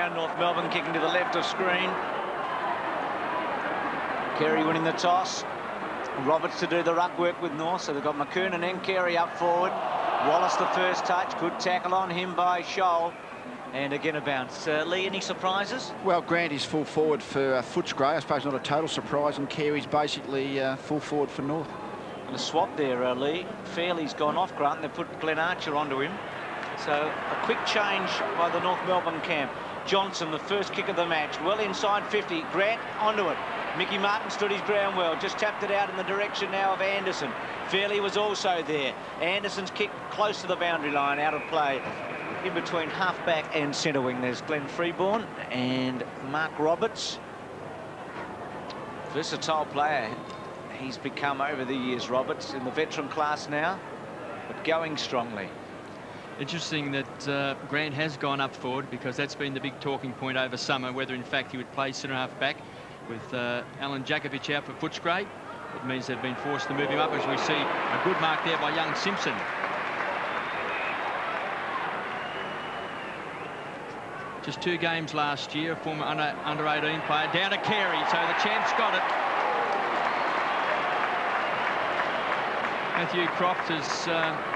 ground. North Melbourne kicking to the left of screen. Carey winning the toss. Roberts to do the ruck work with North, so they've got McKernan and Carey up forward. Wallace the first touch, good tackle on him by Scholl. And again a bounce. Lee, any surprises? Well, Grant is full forward for Footscray. I suppose not a total surprise, and Carey's basically full forward for North. And a swap there, Lee. Fairley's gone off Grant. They put Glenn Archer onto him. So a quick change by the North Melbourne camp. Johnson, the first kick of the match, well inside 50. Grant onto it. Mickey Martin stood his ground well, just tapped it out in the direction now of Anderson. Fairley was also there. Anderson's kick close to the boundary line, out of play. In between half-back and centre wing, there's Glenn Freeborn and Mark Roberts. Versatile player he's become over the years, Roberts, in the veteran class now, but going strongly. Interesting that Grant has gone up forward, because that's been the big talking point over summer, whether in fact he would play centre half-back with Alan Jakovic out for Footscray. It means they've been forced to move him up, as we see a good mark there by young Simpson. Just 2 games last year, former under-18 player, down to Carey, so the champ's got it. Matthew Croft has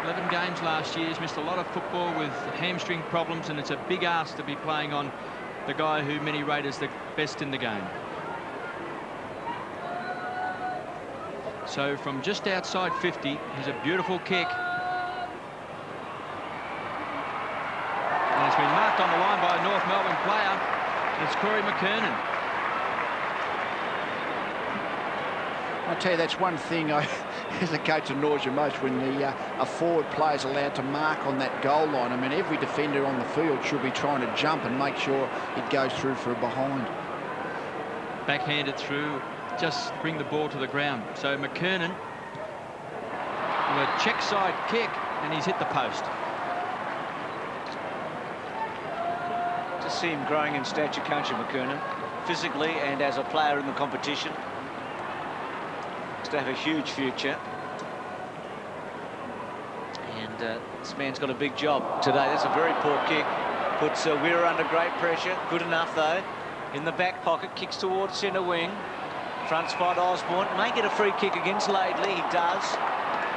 11 games last year. He's missed a lot of football with hamstring problems, and it's a big ask to be playing on the guy who many rate as the best in the game. So from just outside 50, here's a beautiful kick. And it's been marked on the line by a North Melbourne player. It's Corey McKernan. I tell you, that's one thing I hesitate to nausea most, when a forward player is allowed to mark on that goal line. I mean, every defender on the field should be trying to jump and make sure it goes through for a behind. Backhanded through, just bring the ball to the ground. So McKernan with a check side kick, and he's hit the post. Just see him growing in stature, can't you, McKernan? Physically and as a player in the competition. To have a huge future, and this man's got a big job today. That's a very poor kick, puts Weir under great pressure. Good enough though, in the back pocket, kicks towards centre wing, front spot. Osborne may get a free kick against Laidley. He does.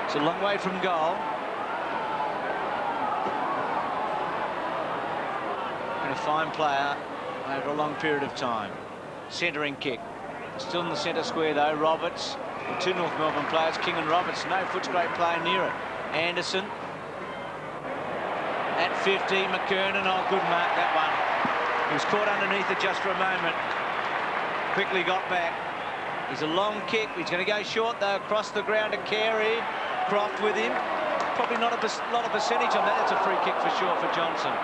It's a long way from goal, and a fine player over a long period of time. Centering kick, still in the centre square though. Roberts. The 2 North Melbourne players, King and Roberts. No Footscray player near it. Anderson at 50. McKernan. Oh, good mark, that one. He was caught underneath it just for a moment. Quickly got back. He's a long kick. He's going to go short though. Across the ground to Carey. Croft with him. Probably not a lot of percentage on that. That's a free kick for sure for Johnson.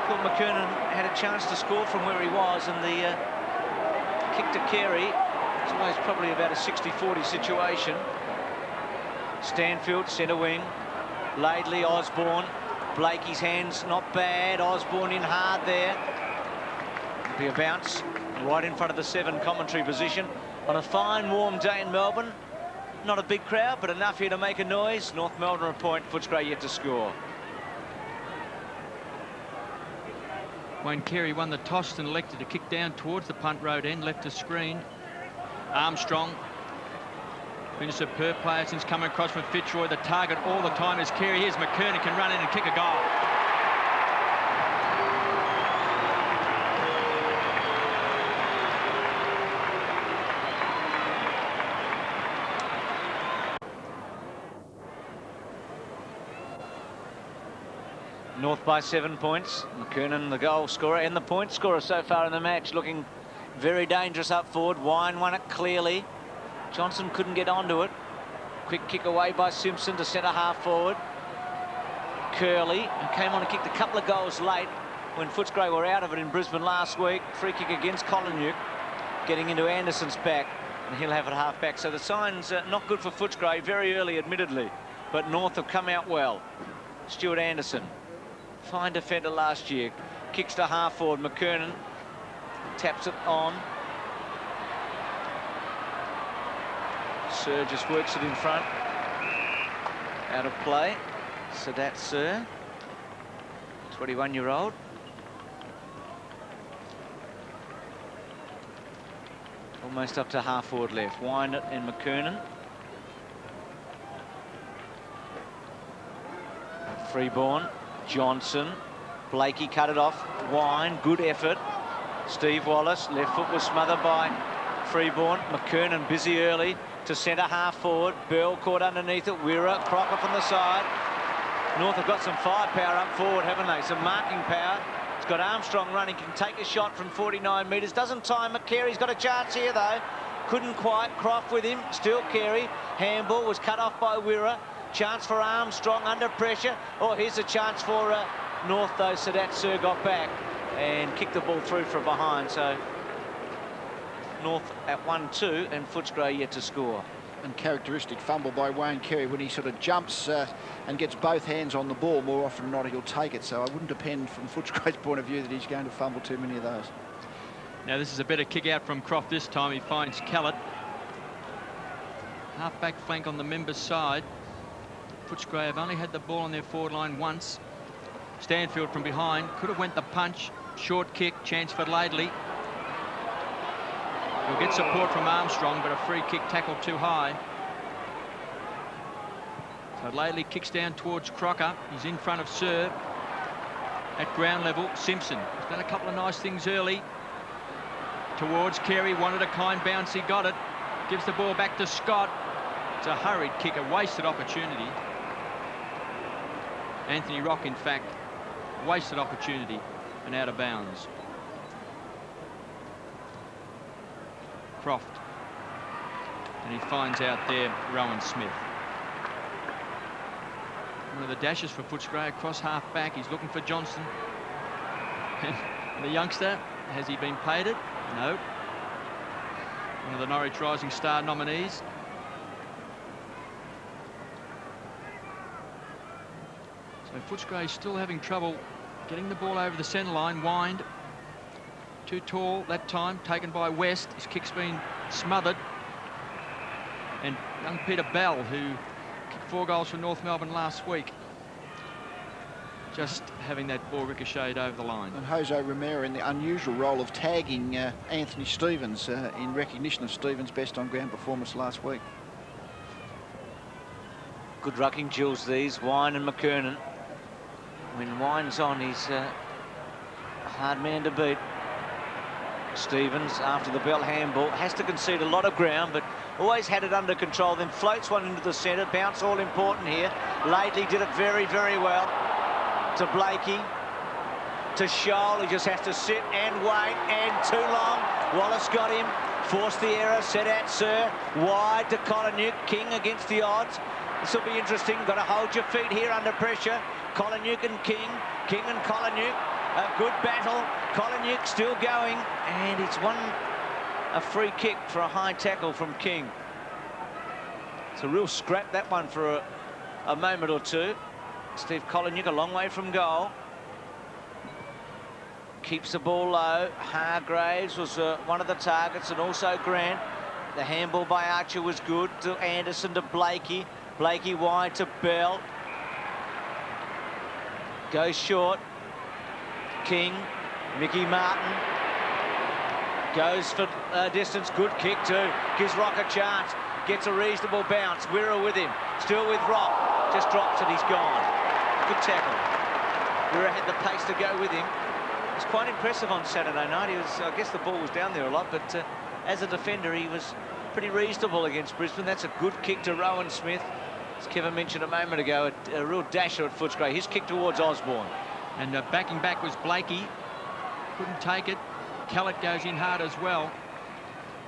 Thought McKernan had a chance to score from where he was, and the kick to Carey. It's always probably about a 60-40 situation. Stanfield, centre wing. Laidley, Osborne. Blakey's hands not bad. Osborne in hard there. It'll be a bounce right in front of the 7 commentary position. On a fine, warm day in Melbourne. Not a big crowd, but enough here to make a noise. North Melbourne a point. Footscray yet to score. Wayne Carey won the toss and elected to kick down towards the punt road end, left to screen. Armstrong, been a superb player since coming across from Fitzroy. The target all the time is Carey. Here's McKernan, can run in and kick a goal. North by 7 points. McKernan, the goal scorer and the point scorer so far in the match, looking very dangerous up forward. Wine won it clearly. Johnson couldn't get onto it. Quick kick away by Simpson to centre half forward. Curley, who came on and kicked a couple of goals late when Footscray were out of it in Brisbane last week. Free kick against Collinwood, getting into Anderson's back, and he'll have it half back. So the sign's not good for Footscray, very early admittedly, but North have come out well. Stuart Anderson, fine defender last year, kicks to half forward. McKernan taps it on. Sir just works it in front. Out of play. So that's 21-year-old. Almost up to half forward left. Wine and McKernan. Freeborn, Johnson, Blakey cut it off. Wine, good effort. Steve Wallace, left foot was smothered by Freeborn. McKernan busy early to centre half forward. Bell caught underneath it. Wirra, Crocker from the side. North have got some firepower up forward, haven't they? Some marking power. It's got Armstrong running, can take a shot from 49 metres. Doesn't time it. Carey's got a chance here, though. Couldn't quite. Croft with him. Still Carey. Handball was cut off by Wirra. Chance for Armstrong under pressure. Oh, here's a chance for North, though. Sadat Sir got back and kicked the ball through from behind. So North at 1-2 and Footscray yet to score. And characteristic fumble by Wayne Carey when he sort of jumps and gets both hands on the ball. More often than not, he'll take it. So I wouldn't depend from Footscray's point of view that he's going to fumble too many of those. Now this is a better kick out from Croft this time. He finds Callett. Half-back flank on the members' side. Footscray have only had the ball on their forward line once. Stanfield from behind. Could have went the punch. Short kick. Chance for Laidley. He'll get support from Armstrong, but a free kick tackled too high. So Laidley kicks down towards Crocker. He's in front of Sir. At ground level, Simpson. He's done a couple of nice things early. Towards Carey, wanted a kind bounce, he got it. Gives the ball back to Scott. It's a hurried kick, a wasted opportunity. Anthony Rock, in fact, wasted opportunity and out of bounds. Croft. And he finds out there Rowan Smith. One of the dashes for Footscray across half back. He's looking for Johnson. And the youngster, has he been paid it? No. One of the Norwich Rising Star nominees. So Footscray still having trouble getting the ball over the centre line. Wind. Too tall that time, taken by West. His kick's been smothered. And young Peter Bell, who kicked 4 goals for North Melbourne last week, just having that ball ricocheted over the line. And Jose Romero in the unusual role of tagging Anthony Stevens in recognition of Stevens' best on-ground performance last week. Good rucking duels these, Wine and McKernan. When Wine's on, he's a hard man to beat. Stevens, after the Bell handball, has to concede a lot of ground, but always had it under control, then floats one into the centre. Bounce all important here. Laidley did it very, very well. To Blakey, to Scholl, he just has to sit and wait, and too long. Wallace got him, forced the error, Sadat Sir, wide to Collinuk. King against the odds. This will be interesting. Got to hold your feet here under pressure. Collinuk and King, King and Collinuk. A good battle. Collinuk still going, and it's a free kick for a high tackle from King. It's a real scrap, that one, for a moment or two. Steve Collinuk a long way from goal. Keeps the ball low. Hargraves was one of the targets, and also Grant. The handball by Archer was good to Anderson, to Blakey. Blakey wide to Bell. Goes short. King, Mickey Martin. Goes for distance. Good kick too. Gives Rock a chance. Gets a reasonable bounce. Wirra with him. Still with Rock. Just drops it. He's gone. Good tackle. Wirra had the pace to go with him. It was quite impressive on Saturday night. I guess the ball was down there a lot, but as a defender, he was pretty reasonable against Brisbane. That's a good kick to Rowan Smith. As Kevin mentioned a moment ago, a real dasher at Footscray. His kick towards Osborne. And backing back was Blakey. Couldn't take it. Callett goes in hard as well.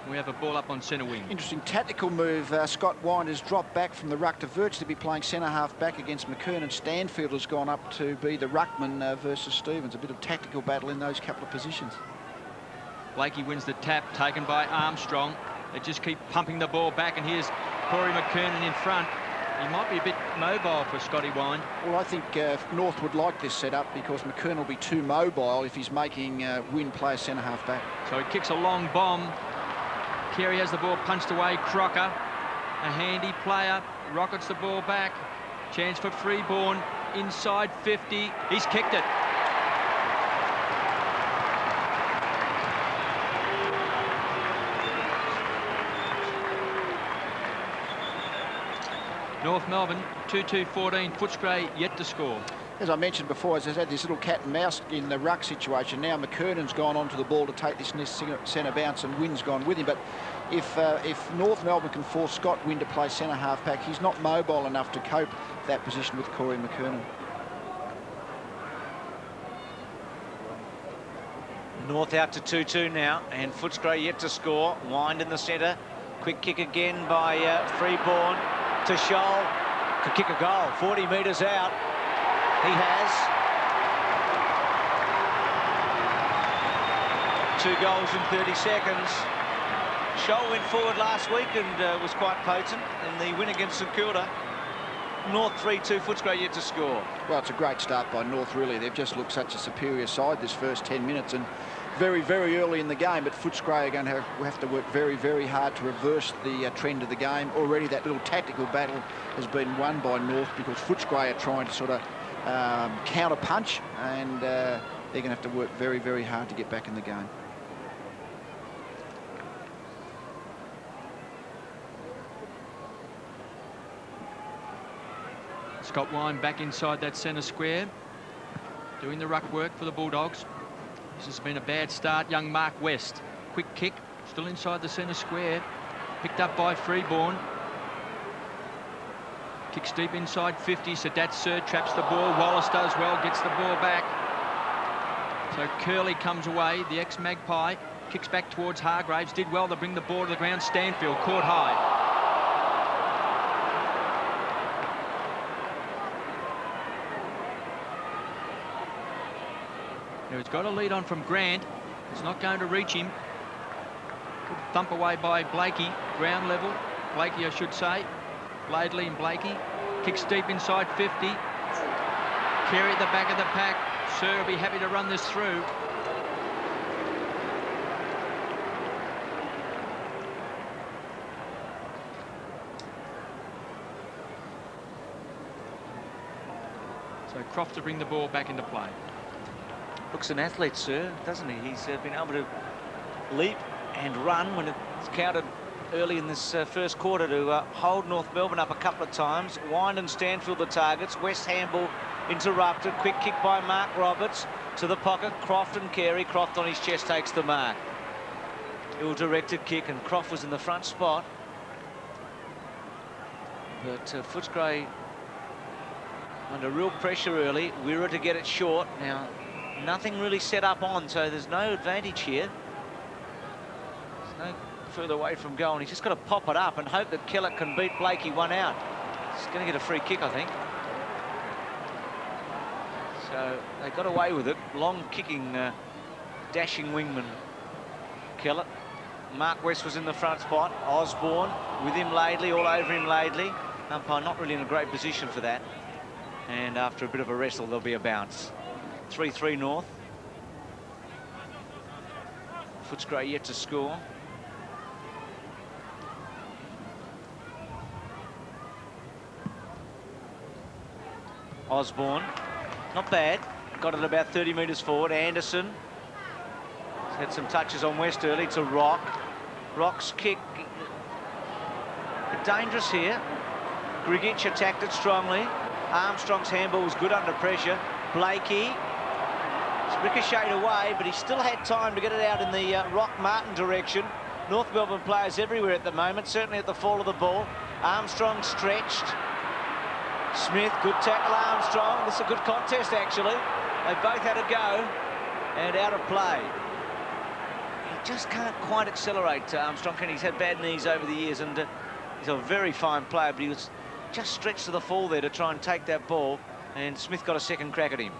We have a ball up on centre wing. Interesting tactical move. Scott Wine has dropped back from the ruck to virtually be playing centre half back against McKernan. Stanfield has gone up to be the ruckman versus Stevens. A bit of tactical battle in those couple of positions. Blakey wins the tap, taken by Armstrong. They just keep pumping the ball back, and here's Corey McKernan in front. He might be a bit mobile for Scotty Wine. Well, I think North would like this setup because McKernan will be too mobile if he's making Wynn play a centre half back. So he kicks a long bomb. Carey has the ball punched away. Crocker, a handy player, rockets the ball back. Chance for Freeborn, inside 50. He's kicked it. North Melbourne 2-2-14. Footscray yet to score. As I mentioned before, as I had this little cat and mouse in the ruck situation. Now McKernan's gone onto the ball to take this centre bounce, and Wynn's gone with him. But if North Melbourne can force Scott Wynn to play centre half back, he's not mobile enough to cope that position with Corey McKernan. North out to 2-2 now, and Footscray yet to score. Wind in the centre. Quick kick again by Freeborn to Scholl. Could kick a goal. 40 metres out. He has. 2 goals in 30 seconds. Scholl went forward last week and was quite potent in the win against St Kilda. North 3-2, Footscray yet to score. Well, it's a great start by North, really. They've just looked such a superior side this first 10 minutes, and very, very early in the game. But Footscray are going to have to work very, very hard to reverse the trend of the game. Already that little tactical battle has been won by North because Footscray are trying to sort of counter punch, and they're going to have to work very, very hard to get back in the game. Scott Wine back inside that centre square, doing the ruck work for the Bulldogs. This has been a bad start. Young Mark West, quick kick, still inside the centre square, picked up by Freeborn. Kicks deep inside 50, Sadat Sir traps the ball. Wallace does well, gets the ball back. So Curley comes away, the ex-Magpie, kicks back towards Hargraves, did well to bring the ball to the ground. Stanfield caught high. Now he's got a lead on from Grant. It's not going to reach him. Good thump away by Blakey, ground level. Blakey, I should say. Laidley and Blakey. Kicks deep inside 50. Carey at the back of the pack. Sir will be happy to run this through. So Croft to bring the ball back into play. Looks an athlete, Sir, doesn't he? He's been able to leap and run when it's counted early in this first quarter to hold North Melbourne up a couple of times. Wind and Stanfield the targets. West handball interrupted. Quick kick by Mark Roberts to the pocket. Croft and Carey. Croft on his chest takes the mark. Ill-directed kick, and Croft was in the front spot. But Footscray under real pressure early. Wirra to get it short. Now, nothing really set up on, so there's no advantage here. There's no further away from goal, and he's just got to pop it up and hope that Kellett can beat Blakey one out. He's going to get a free kick, I think. So they got away with it. Long kicking, dashing wingman Kellett. Mark West was in the front spot. Osborne with him, Laidley, all over him, Laidley. Umpire not really in a great position for that. And after a bit of a wrestle, there'll be a bounce. 3-3 North. Footscray yet to score. Osborne, not bad. Got it about 30 metres forward. Anderson has had some touches on West early to Rock. Rock's kick, dangerous here. Grigic attacked it strongly. Armstrong's handball was good under pressure. Blakey. It's ricocheted away, but he still had time to get it out in the Rock-Martin direction. North Melbourne players everywhere at the moment, certainly at the fall of the ball. Armstrong stretched. Smith, good tackle, Armstrong. This is a good contest, actually. They both had a go and out of play. He just can't quite accelerate, Armstrong. He's had bad knees over the years, and he's a very fine player, but he was just stretched to the fall there to try and take that ball, and Smith got a second crack at him.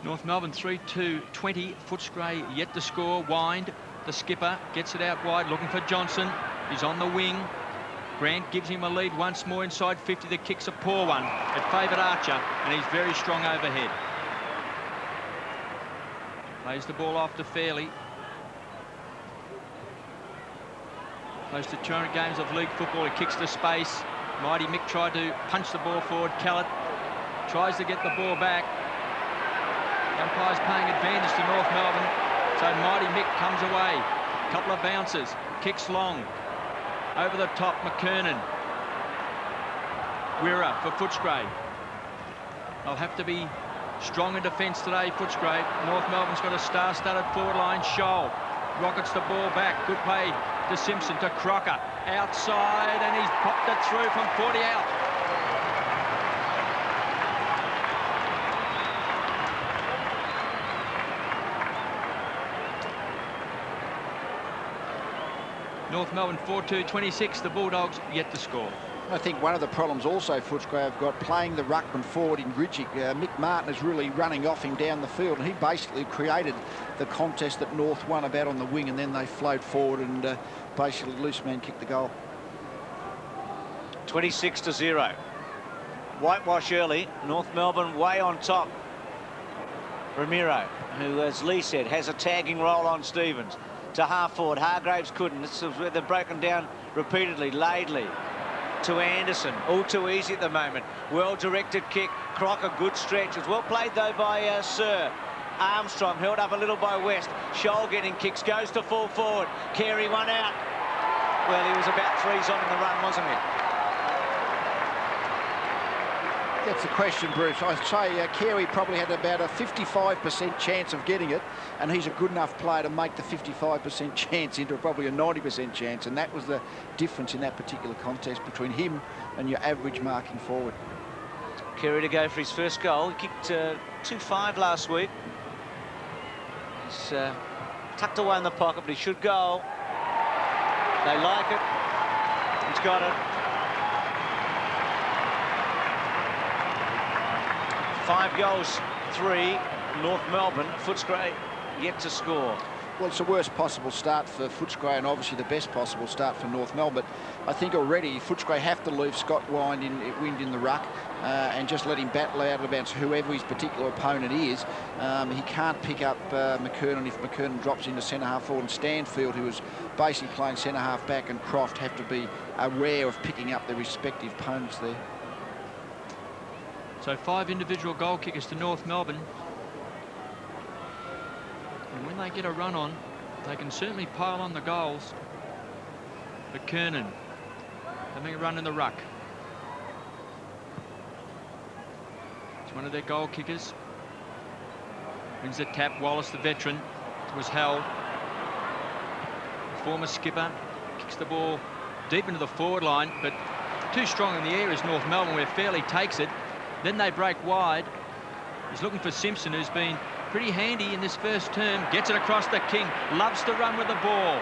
North Melbourne 3-2-20. Footscray yet to score. Wind, the skipper, gets it out wide, looking for Johnson. He's on the wing. Grant gives him a lead once more inside 50. The kick's a poor one. It favoured Archer, and he's very strong overhead. Plays the ball off to Fairley. Close to 200 games of league football. He kicks to space. Mighty Mick tried to punch the ball forward. Kellett tries to get the ball back. The umpire's paying advantage to North Melbourne. So Mighty Mick comes away. Couple of bounces. Kicks long. Over the top, McKernan. Wirra for Footscray. They'll have to be strong in defence today, Footscray. North Melbourne's got a star-studded forward line. Scholl rockets the ball back. Good play to Simpson, to Crocker. Outside, and he's popped it through from 40 out. North Melbourne 4-2-26. The Bulldogs yet to score. I think one of the problems also Footscray have got playing the ruckman forward in Gridgick. Mick Martin is really running off him down the field, and he basically created the contest that North won about on the wing, and then they flowed forward and basically loose man kicked the goal. 26-0. Whitewash early. North Melbourne way on top. Ramiro, who, as Lee said, has a tagging role on Stevens. To half forward. Hargraves couldn't. This is where they're broken down repeatedly. Laidley to Anderson. All too easy at the moment. Well-directed kick. Crocker, good stretch. It's well played, though, by Sir. Armstrong held up a little by West. Scholl getting kicks. Goes to full forward. Carey one out. Well, he was about 3s on in the run, wasn't he? That's the question, Bruce. I'd say Carey probably had about a 55% chance of getting it, and he's a good enough player to make the 55% chance into probably a 90% chance, and that was the difference in that particular contest between him and your average marking forward. Carey to go for his first goal. He kicked 2-5 last week. He's tucked away in the pocket, but he should go. They like it. He's got it. 5 goals, 3. North Melbourne. Footscray yet to score. Well, it's the worst possible start for Footscray and obviously the best possible start for North Melbourne. But I think already Footscray have to leave Scott Wind in the ruck and just let him battle out against whoever his particular opponent is. He can't pick up McKernan if McKernan drops into centre-half forward, and Stanfield, who is basically playing centre-half back, and Croft have to be aware of picking up their respective opponents there. So 5 individual goal kickers to North Melbourne. And when they get a run on, they can certainly pile on the goals. McKernan having a run in the ruck. It's one of their goal kickers. Wins the tap. Wallace, the veteran, was held. The former skipper kicks the ball deep into the forward line, but too strong in the air is North Melbourne, where Fairley takes it. Then they break wide. He's looking for Simpson, who's been pretty handy in this first term. Gets it across the King. Loves to run with the ball.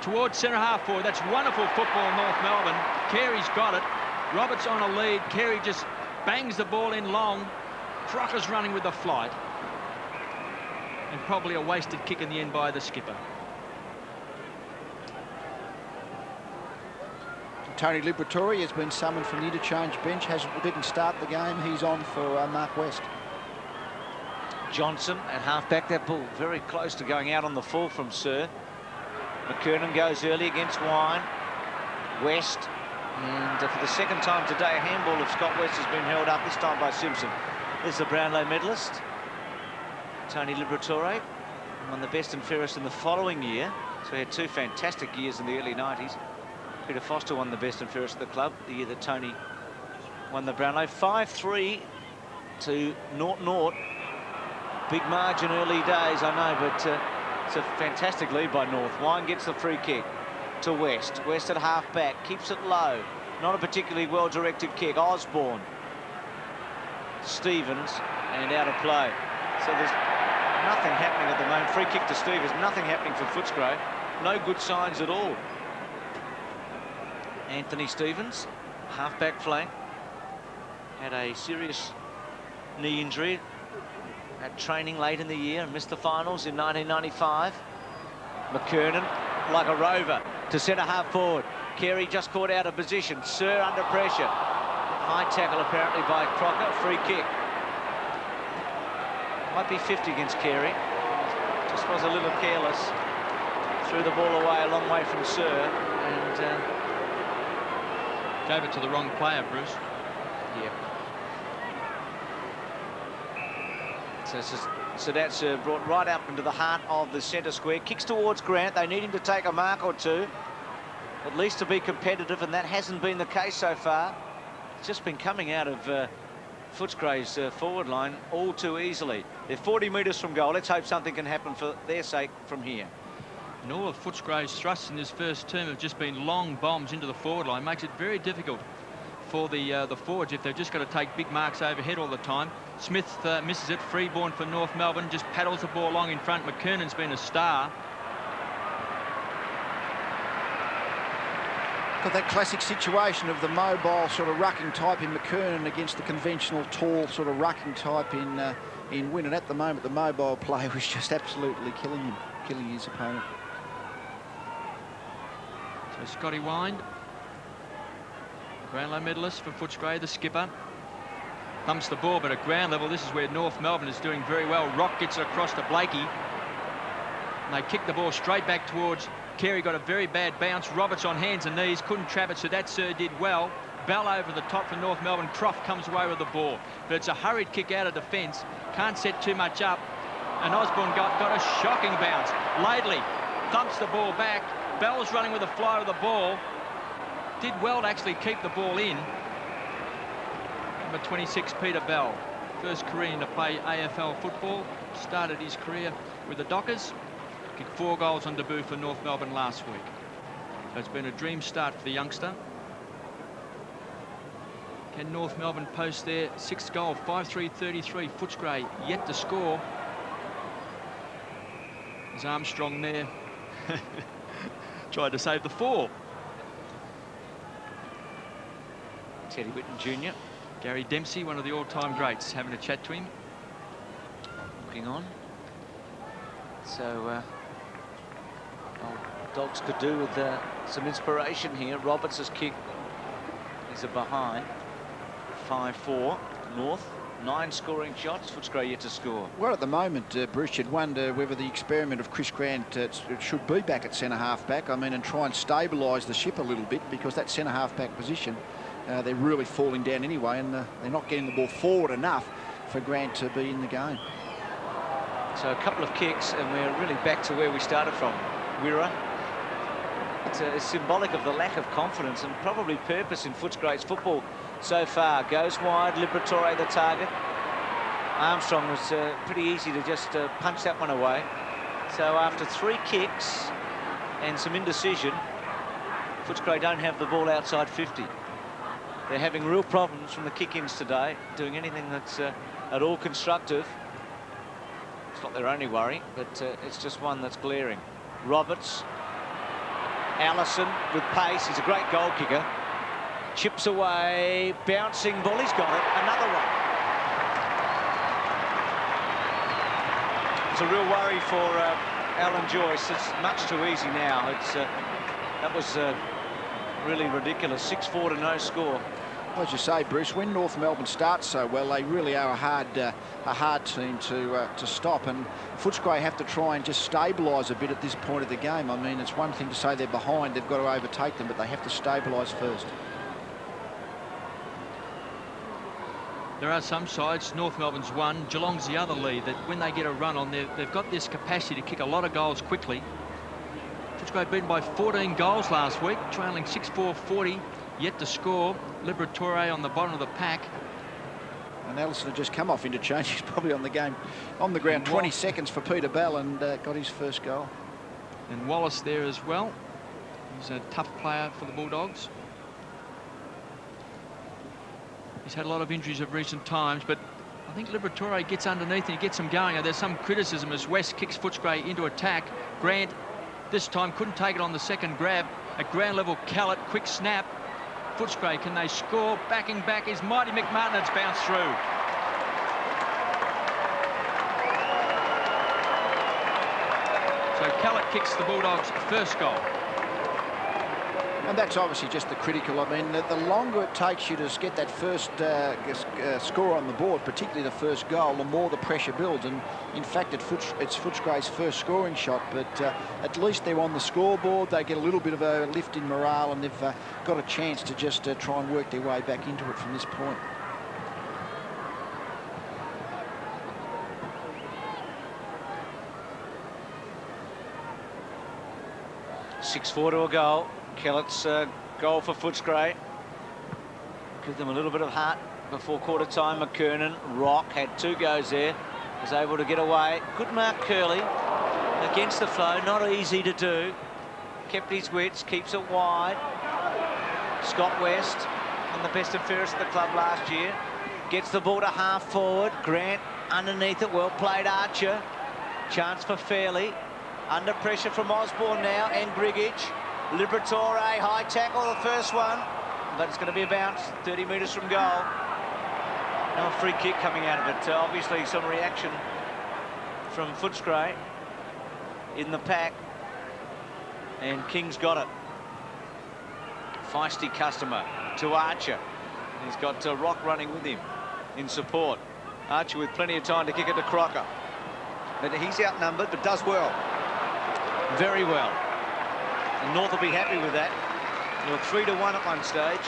Towards centre-half forward. That's wonderful football, North Melbourne. Carey's got it. Roberts on a lead. Carey just bangs the ball in long. Crocker's running with the flight. And probably a wasted kick in the end by the skipper. Tony Liberatore has been summoned from the interchange bench. Didn't start the game. He's on for Mark West. Johnson at half-back. That ball very close to going out on the full from Sir. McKernan goes early against Wine. West. And for the second time today, a handball of Scott West has been held up, this time by Simpson. There's the Brownlow medalist, Tony Liberatore. Won the best and fairest in the following year. So he had 2 fantastic years in the early 90s. Peter Foster won the best and fairest of the club the year that Tony won the Brownlow. 5-3 to 0-0. Big margin early days, I know, but it's a fantastic lead by North. Wine gets the free kick to West. West at half-back, keeps it low. Not a particularly well-directed kick. Osborne. Stevens, and out of play. So there's nothing happening at the moment. Free kick to Stevens, nothing happening for Footscray. No good signs at all. Anthony Stevens, half-back flank, had a serious knee injury at training late in the year and missed the finals in 1995. McKernan, like a rover, to centre-half forward. Carey just caught out of position. Sir under pressure. High tackle apparently by Crocker. Free kick. Might be 50 against Carey. Just was a little careless. Threw the ball away a long way from Sir, and gave it to the wrong player, Bruce. Yeah. So that's brought right up into the heart of the centre square. Kicks towards Grant. They need him to take a mark or two, at least to be competitive, and that hasn't been the case so far. just been coming out of Footscray's forward line all too easily. They're 40 metres from goal. Let's hope something can happen for their sake from here. And all of Footscray's thrusts in this first term have just been long bombs into the forward line. Makes it very difficult for the forwards if they've just got to take big marks overhead all the time. Smith misses it. Freeborn for North Melbourne just paddles the ball along in front. McKernan's been a star. Got that classic situation of the mobile sort of rucking type in McKernan against the conventional tall sort of rucking type in Wynn. And at the moment, the mobile play was just absolutely killing his opponent. So Scotty Wind, Brownlow medalist for Footscray, the skipper, thumps the ball, but at ground level, this is where North Melbourne is doing very well. Rock gets it across to Blakey, and they kick the ball straight back towards Carey. Got a very bad bounce. Roberts on hands and knees, couldn't trap it, so that Sir did well. Bell over the top for North Melbourne. Croft comes away with the ball, but it's a hurried kick out of defence. Can't set too much up, and Osborne got a shocking bounce. Laidley thumps the ball back. Bell's running with the fly of the ball. Did well to actually keep the ball in. Number 26, Peter Bell, first Korean to play AFL football. Started his career with the Dockers. Kicked 4 goals on debut for North Melbourne last week. So it's been a dream start for the youngster. Can North Melbourne post their 6th goal? 5-3-33. Footscray yet to score. There's Armstrong there. Tried to save the 4. Teddy Whitten Jr. Gary Dempsey, one of the all-time greats, having a chat to him. Looking on. So old Dogs could do with some inspiration here. Roberts' kick is a behind. 5-4 North. 9 scoring shots. Footscray yet to score. Well, at the moment, Bruce, you'd wonder whether the experiment of Chris Grant should be back at centre half back. I mean, and try and stabilise the ship a little bit, because that centre half back position, they're really falling down anyway, and they're not getting the ball forward enough for Grant to be in the game. So a couple of kicks, and we're really back to where we started from. Wirra. It's symbolic of the lack of confidence and probably purpose in Footscray's football so far. Goes wide, Liberatore the target. Armstrong was pretty easy to just punch that one away. So after 3 kicks and some indecision, Footscray don't have the ball outside 50. They're having real problems from the kick-ins today, doing anything that's at all constructive. It's not their only worry, but it's just one that's glaring. Roberts, Allison with pace. He's a great goal kicker. Chips away, bouncing ball. He's got it. Another one. It's a real worry for Alan Joyce. It's much too easy now. That was really ridiculous. 6-4 to no score. As you say, Bruce, when North Melbourne starts so well, they really are a hard team to stop, and Footscray have to try and just stabilise a bit at this point of the game. I mean, it's one thing to say they're behind, they've got to overtake them, but they have to stabilise first. There are some sides, North Melbourne's one, Geelong's the other lead, that when they get a run on, they've got this capacity to kick a lot of goals quickly. Footscray beaten by 14 goals last week, trailing 6-4-40. Yet to score. Liberatore on the bottom of the pack. And Allison had just come off interchange. He's probably on the game, on the ground. 20 seconds for Peter Bell, and got his first goal. And Wallace there as well. He's a tough player for the Bulldogs. He's had a lot of injuries of recent times, but I think Liberatore gets underneath and he gets them going. Now, there's some criticism as West kicks Footscray into attack. Grant this time couldn't take it on the second grab. At ground level, Callett, quick snap. Footscray, can they score? Backing back is Mighty McMartin. It's bounced through. So Callett kicks the Bulldogs' first goal. And that's obviously just the critical. I mean, the longer it takes you to get that first score on the board, particularly the first goal, the more the pressure builds. And in fact, it's Footscray's first scoring shot, but at least they're on the scoreboard. They get a little bit of a lift in morale, and they've got a chance to just try and work their way back into it from this point. (6-4) to a goal. Kellett's goal for Footscray. Give them a little bit of heart before quarter time. McKernan, Rock had 2 goes there, was able to get away. Good mark, Curley, against the flow, not easy to do. Kept his wits, keeps it wide. Scott West, on the best and fairest of the club last year, gets the ball to half forward. Grant underneath it, well played Archer. Chance for Fairley. Under pressure from Osborne now, and Grigich. Liberatore, high tackle, the first one, but it's going to be a bounce, 30 metres from goal. Now a free kick coming out of it. Obviously some reaction from Footscray in the pack, and King's got it. Feisty customer to Archer. He's got Rock running with him in support. Archer with plenty of time to kick it to Crocker. But he's outnumbered, but does well. Very well. And North will be happy with that. They were 3-1 at one stage.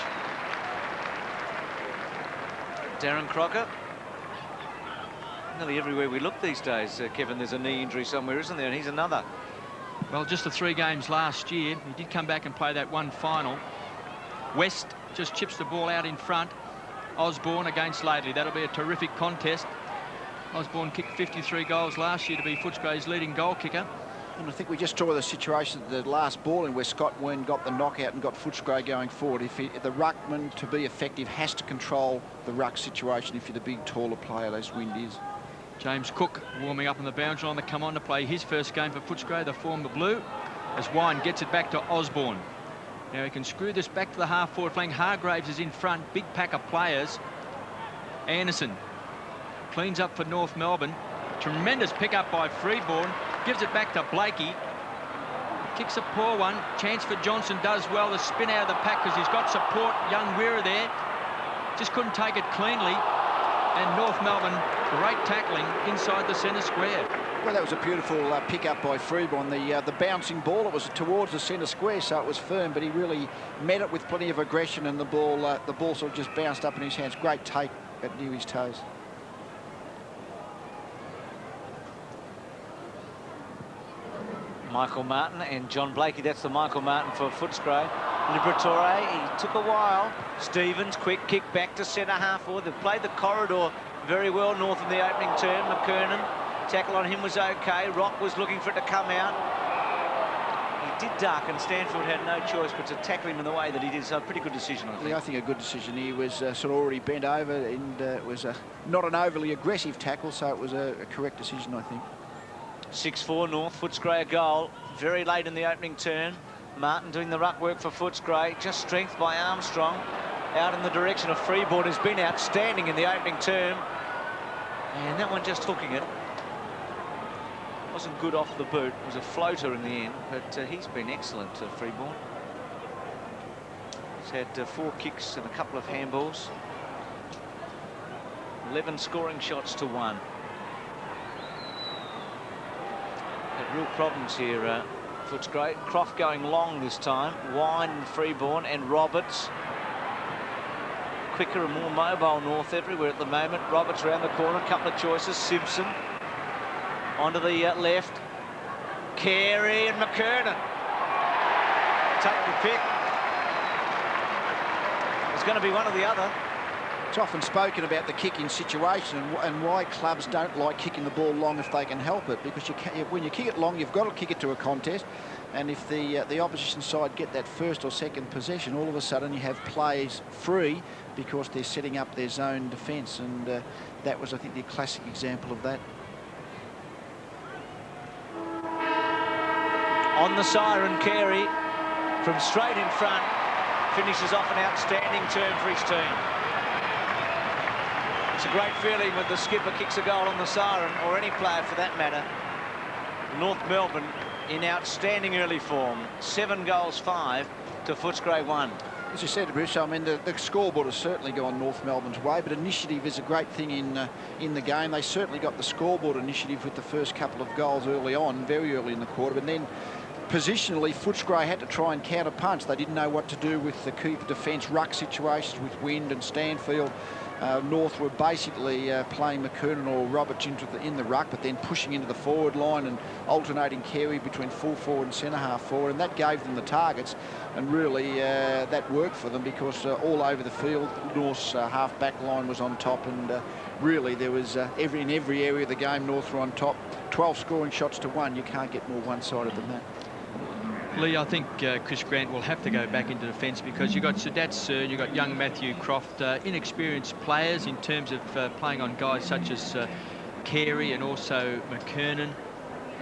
Darren Crocker. Nearly everywhere we look these days, Kevin, there's a knee injury somewhere, isn't there? And he's another. Well, just the 3 games last year. He did come back and play that one final. West just chips the ball out in front. Osborne against Laidley. That'll be a terrific contest. Osborne kicked 53 goals last year to be Footscray's leading goal kicker. And I think we just saw the situation at the last ball in where Scott Wern got the knockout and got Footscray going forward. If the ruckman, to be effective, has to control the ruck situation if you're the big, taller player, as Wind is. James Cook warming up on the boundary line to come on to play his first game for Footscray, the former Blue, as Wine gets it back to Osborne. Now he can screw this back to the half-forward flank. Hargraves is in front, big pack of players. Anderson cleans up for North Melbourne. Tremendous pick-up by Freeborn. Gives it back to Blakey. Kicks a poor one. Chance for Johnson, does well. The spin out of the pack because he's got support. Young Weira there. Just couldn't take it cleanly. And North Melbourne, great tackling inside the centre square. Well, that was a beautiful pick-up by Freeborn. The bouncing ball, it was towards the centre square, so it was firm, but he really met it with plenty of aggression, and the ball sort of just bounced up in his hands. Great take at near his toes. Michael Martin and John Blakey. That's the Michael Martin for Footscray. Liberatore, he took a while. Stevens, quick kick back to centre half forward. They've played the corridor very well north of the opening term. McKernan, tackle on him was okay. Rock was looking for it to come out. He did duck, and Stanfield had no choice but to tackle him in the way that he did. So a pretty good decision, I think. Yeah, I think a good decision. He was sort of already bent over, and it was not an overly aggressive tackle, so it was a correct decision, I think. 6-4 North. Footscray a goal very late in the opening turn. Martin doing the ruck work for Footscray. Just strength by Armstrong out in the direction of Freeborn, has been outstanding in the opening term. And that one just hooking it. Wasn't good off the boot. It was a floater in the end, but he's been excellent, Freeborn. He's had 4 kicks and a couple of handballs. 11 scoring shots to 1. Had real problems here, Footscray. Croft going long this time. Wine and Freeborn and Roberts. Quicker and more mobile North everywhere at the moment. Roberts around the corner, a couple of choices. Simpson onto the left. Carey and McKernan. Take the pick. It's going to be one or the other. It's often spoken about the kicking situation and why clubs don't like kicking the ball long if they can help it, because when you kick it long, you've got to kick it to a contest, and if the opposition side get that first or second possession, all of a sudden you have plays free because they're setting up their zone defence, and that was, I think, the classic example of that. On the siren, Carey from straight in front finishes off an outstanding term for his team. It's a great feeling when the skipper kicks a goal on the siren, or any player for that matter. North Melbourne in outstanding early form. 7 goals, 5 to Footscray 1. As you said, Bruce, I mean, the scoreboard has certainly gone North Melbourne's way, but initiative is a great thing in the game. They certainly got the scoreboard initiative with the first couple of goals early on, very early in the quarter, but then positionally, Footscray had to try and counter-punch. They didn't know what to do with the keeper defence ruck situations with Wind and Stanfield. North were basically playing McKernan or Roberts in the ruck, but then pushing into the forward line and alternating Carey between full forward and centre half forward, and that gave them the targets, and really that worked for them, because all over the field North's half back line was on top, and really there was in every area of the game North were on top. 12 scoring shots to 1. You can't get more one-sided than that. Lee, I think Chris Grant will have to go back into defence, because you've got Sadat Cern, you've got young Matthew Croft, inexperienced players in terms of playing on guys such as Carey and also McKernan.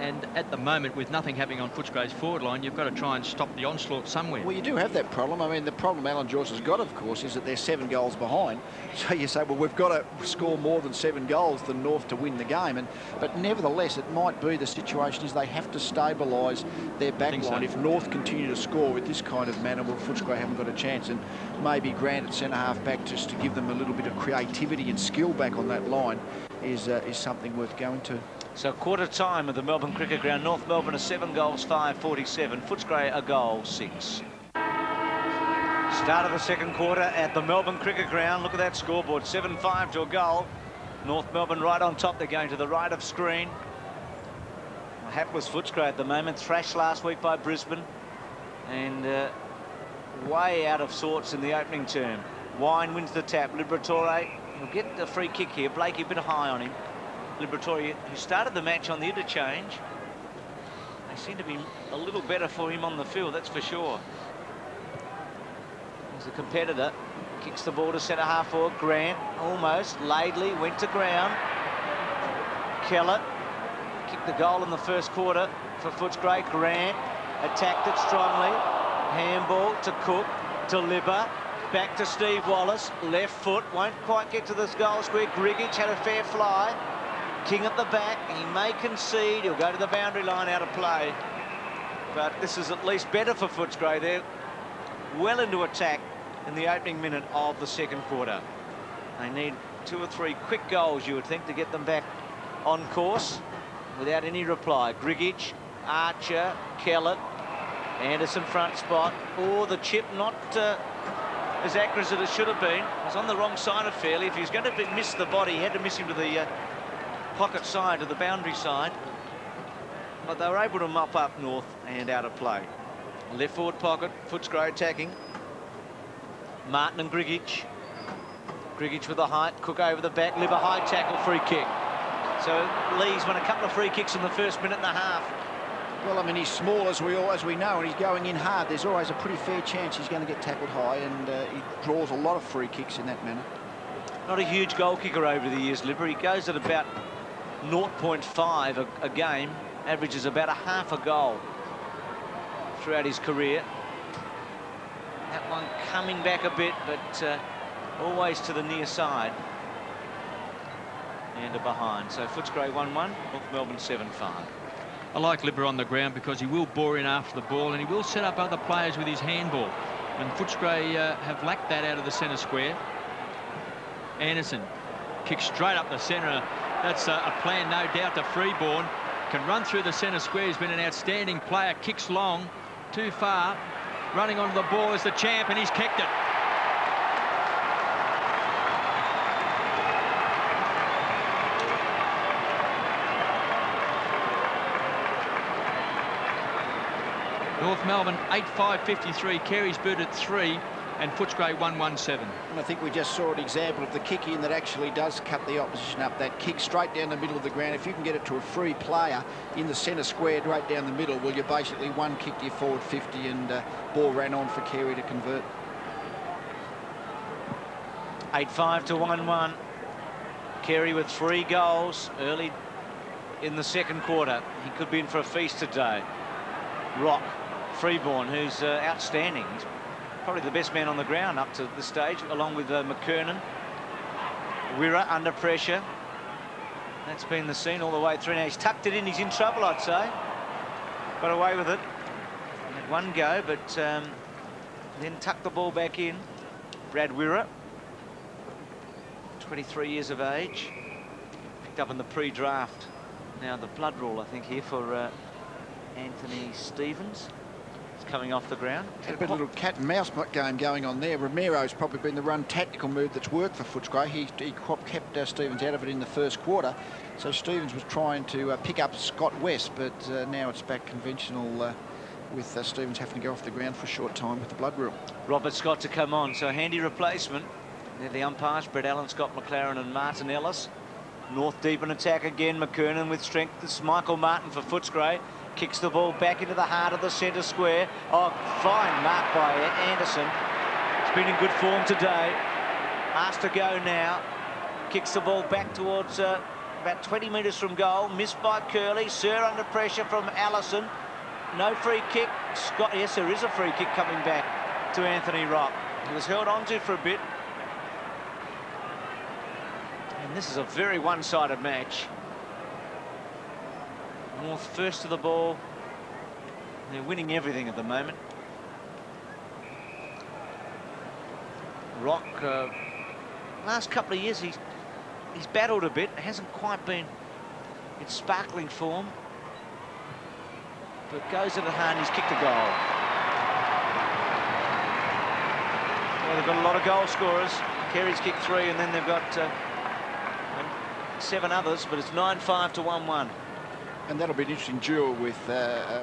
And at the moment, with nothing happening on Footscray's forward line, you've got to try and stop the onslaught somewhere. Well, you do have that problem. I mean, the problem Alan Joyce has got, of course, is that they're 7 goals behind. So you say, well, we've got to score more than 7 goals than North to win the game. But nevertheless, it might be the situation is they have to stabilise their back line. So. If North continue to score with this kind of manner, well, Footscray haven't got a chance. And maybe Grant at centre-half back, just to give them a little bit of creativity and skill back on that line, is something worth going to. So quarter time at the Melbourne Cricket Ground. North Melbourne are 7 goals, 5-47. Footscray a goal, 6. Start of the second quarter at the Melbourne Cricket Ground. Look at that scoreboard, 7-5 to a goal. North Melbourne right on top. They're going to the right of screen. Hapless Footscray at the moment. Thrashed last week by Brisbane. And way out of sorts in the opening term. Wine wins the tap. Liberatore will get the free kick here. Blakey a bit high on him. Liberatore, who started the match on the interchange, they seem to be a little better for him on the field, that's for sure. He's a competitor. Kicks the ball to centre half forward. Grant, almost. Laidley went to ground. Kellett kicked the goal in the first quarter for Footscray. Grant attacked it strongly. Handball to Cook, to Libba. Back to Steve Wallace. Left foot, won't quite get to this goal square. Grigic had a fair fly. King at the back, he may concede, he'll go to the boundary line, out of play. But this is at least better for Footscray. They're well into attack in the opening minute of the second quarter. They need 2 or 3 quick goals, you would think, to get them back on course. Without any reply, Grigic, Archer, Kellett, Anderson front spot. Oh, the chip not as accurate as it should have been. It was on the wrong side of Fairley. If he was going to miss the body, he had to miss him to the pocket side, to the boundary side, but they were able to mop up North and out of play. Left forward pocket, Footscray attacking. Martin and Grigic. Grigic with the height, Cook over the back, Libba high tackle, free kick. So Lee's won a couple of free kicks in the first minute and a half. Well, I mean, he's small as we know, and he's going in hard. There's always a pretty fair chance he's going to get tackled high, and he draws a lot of free kicks in that manner. Not a huge goal kicker over the years, Libba. He goes at about 0.5 a game, averages about a half a goal throughout his career. That one coming back a bit, but always to the near side and a behind. So Footscray 1-1, North Melbourne 7-5. I like Libba on the ground because he will bore in after the ball, and he will set up other players with his handball, and Footscray have lacked that out of the centre square. Anderson kicks straight up the centre. That's a plan, no doubt, to Freeborn. Can run through the centre square. He's been an outstanding player. Kicks long, too far. Running onto the ball is the champ, and he's kicked it. North Melbourne 8-5-53. Carey's booted 3. And Footscray 1-1-7. And I think we just saw an example of the kick in that actually does cut the opposition up. That kick straight down the middle of the ground. If you can get it to a free player in the centre square right down the middle, well, you basically one kicked your forward 50 and ball ran on for Carey to convert. 8-5 to 1-1. Carey with 3 goals early in the second quarter. He could be in for a feast today. Rock, Freeborn, who's outstanding. He's probably the best man on the ground up to this stage, along with McKernan. Wirra under pressure. That's been the scene all the way through. Now he's tucked it in. He's in trouble, I'd say. Got away with it. Had one go, but then tucked the ball back in. Brad Wirra, 23 years of age. Picked up in the pre-draft. Now the blood rule, I think, here for Anthony Stevens. It's coming off the ground. A bit of a little cat and mouse game going on there. Ramiro's probably been the run tactical move that's worked for Footscray. He kept Stevens out of it in the first quarter. So Stevens was trying to pick up Scott West, but now it's back conventional with Stevens having to go off the ground for a short time with the blood rule. Robert Scott to come on, so handy replacement. They're the umpires, Brett Allen, Scott McLaren and Martin Ellis. North deep in attack again, McKernan with strength. This is Michael Martin for Footscray. Kicks the ball back into the heart of the centre square. Oh, fine mark by Anderson. It's been in good form today. Asked to go now. Kicks the ball back towards about 20 metres from goal. Missed by Curley. Sir under pressure from Allison. No free kick. Scott, yes, there is a free kick coming back to Anthony Rock. He was held onto for a bit. And this is a very one-sided match. North first to the ball. They're winning everything at the moment. Rock, last couple of years he's battled a bit. It hasn't quite been in sparkling form. But goes to the hand, he's kicked a goal. Well, they've got a lot of goal scorers. Carey's kicked 3, and then they've got 7 others, but it's 9-5 to 1-1. And that'll be an interesting duel with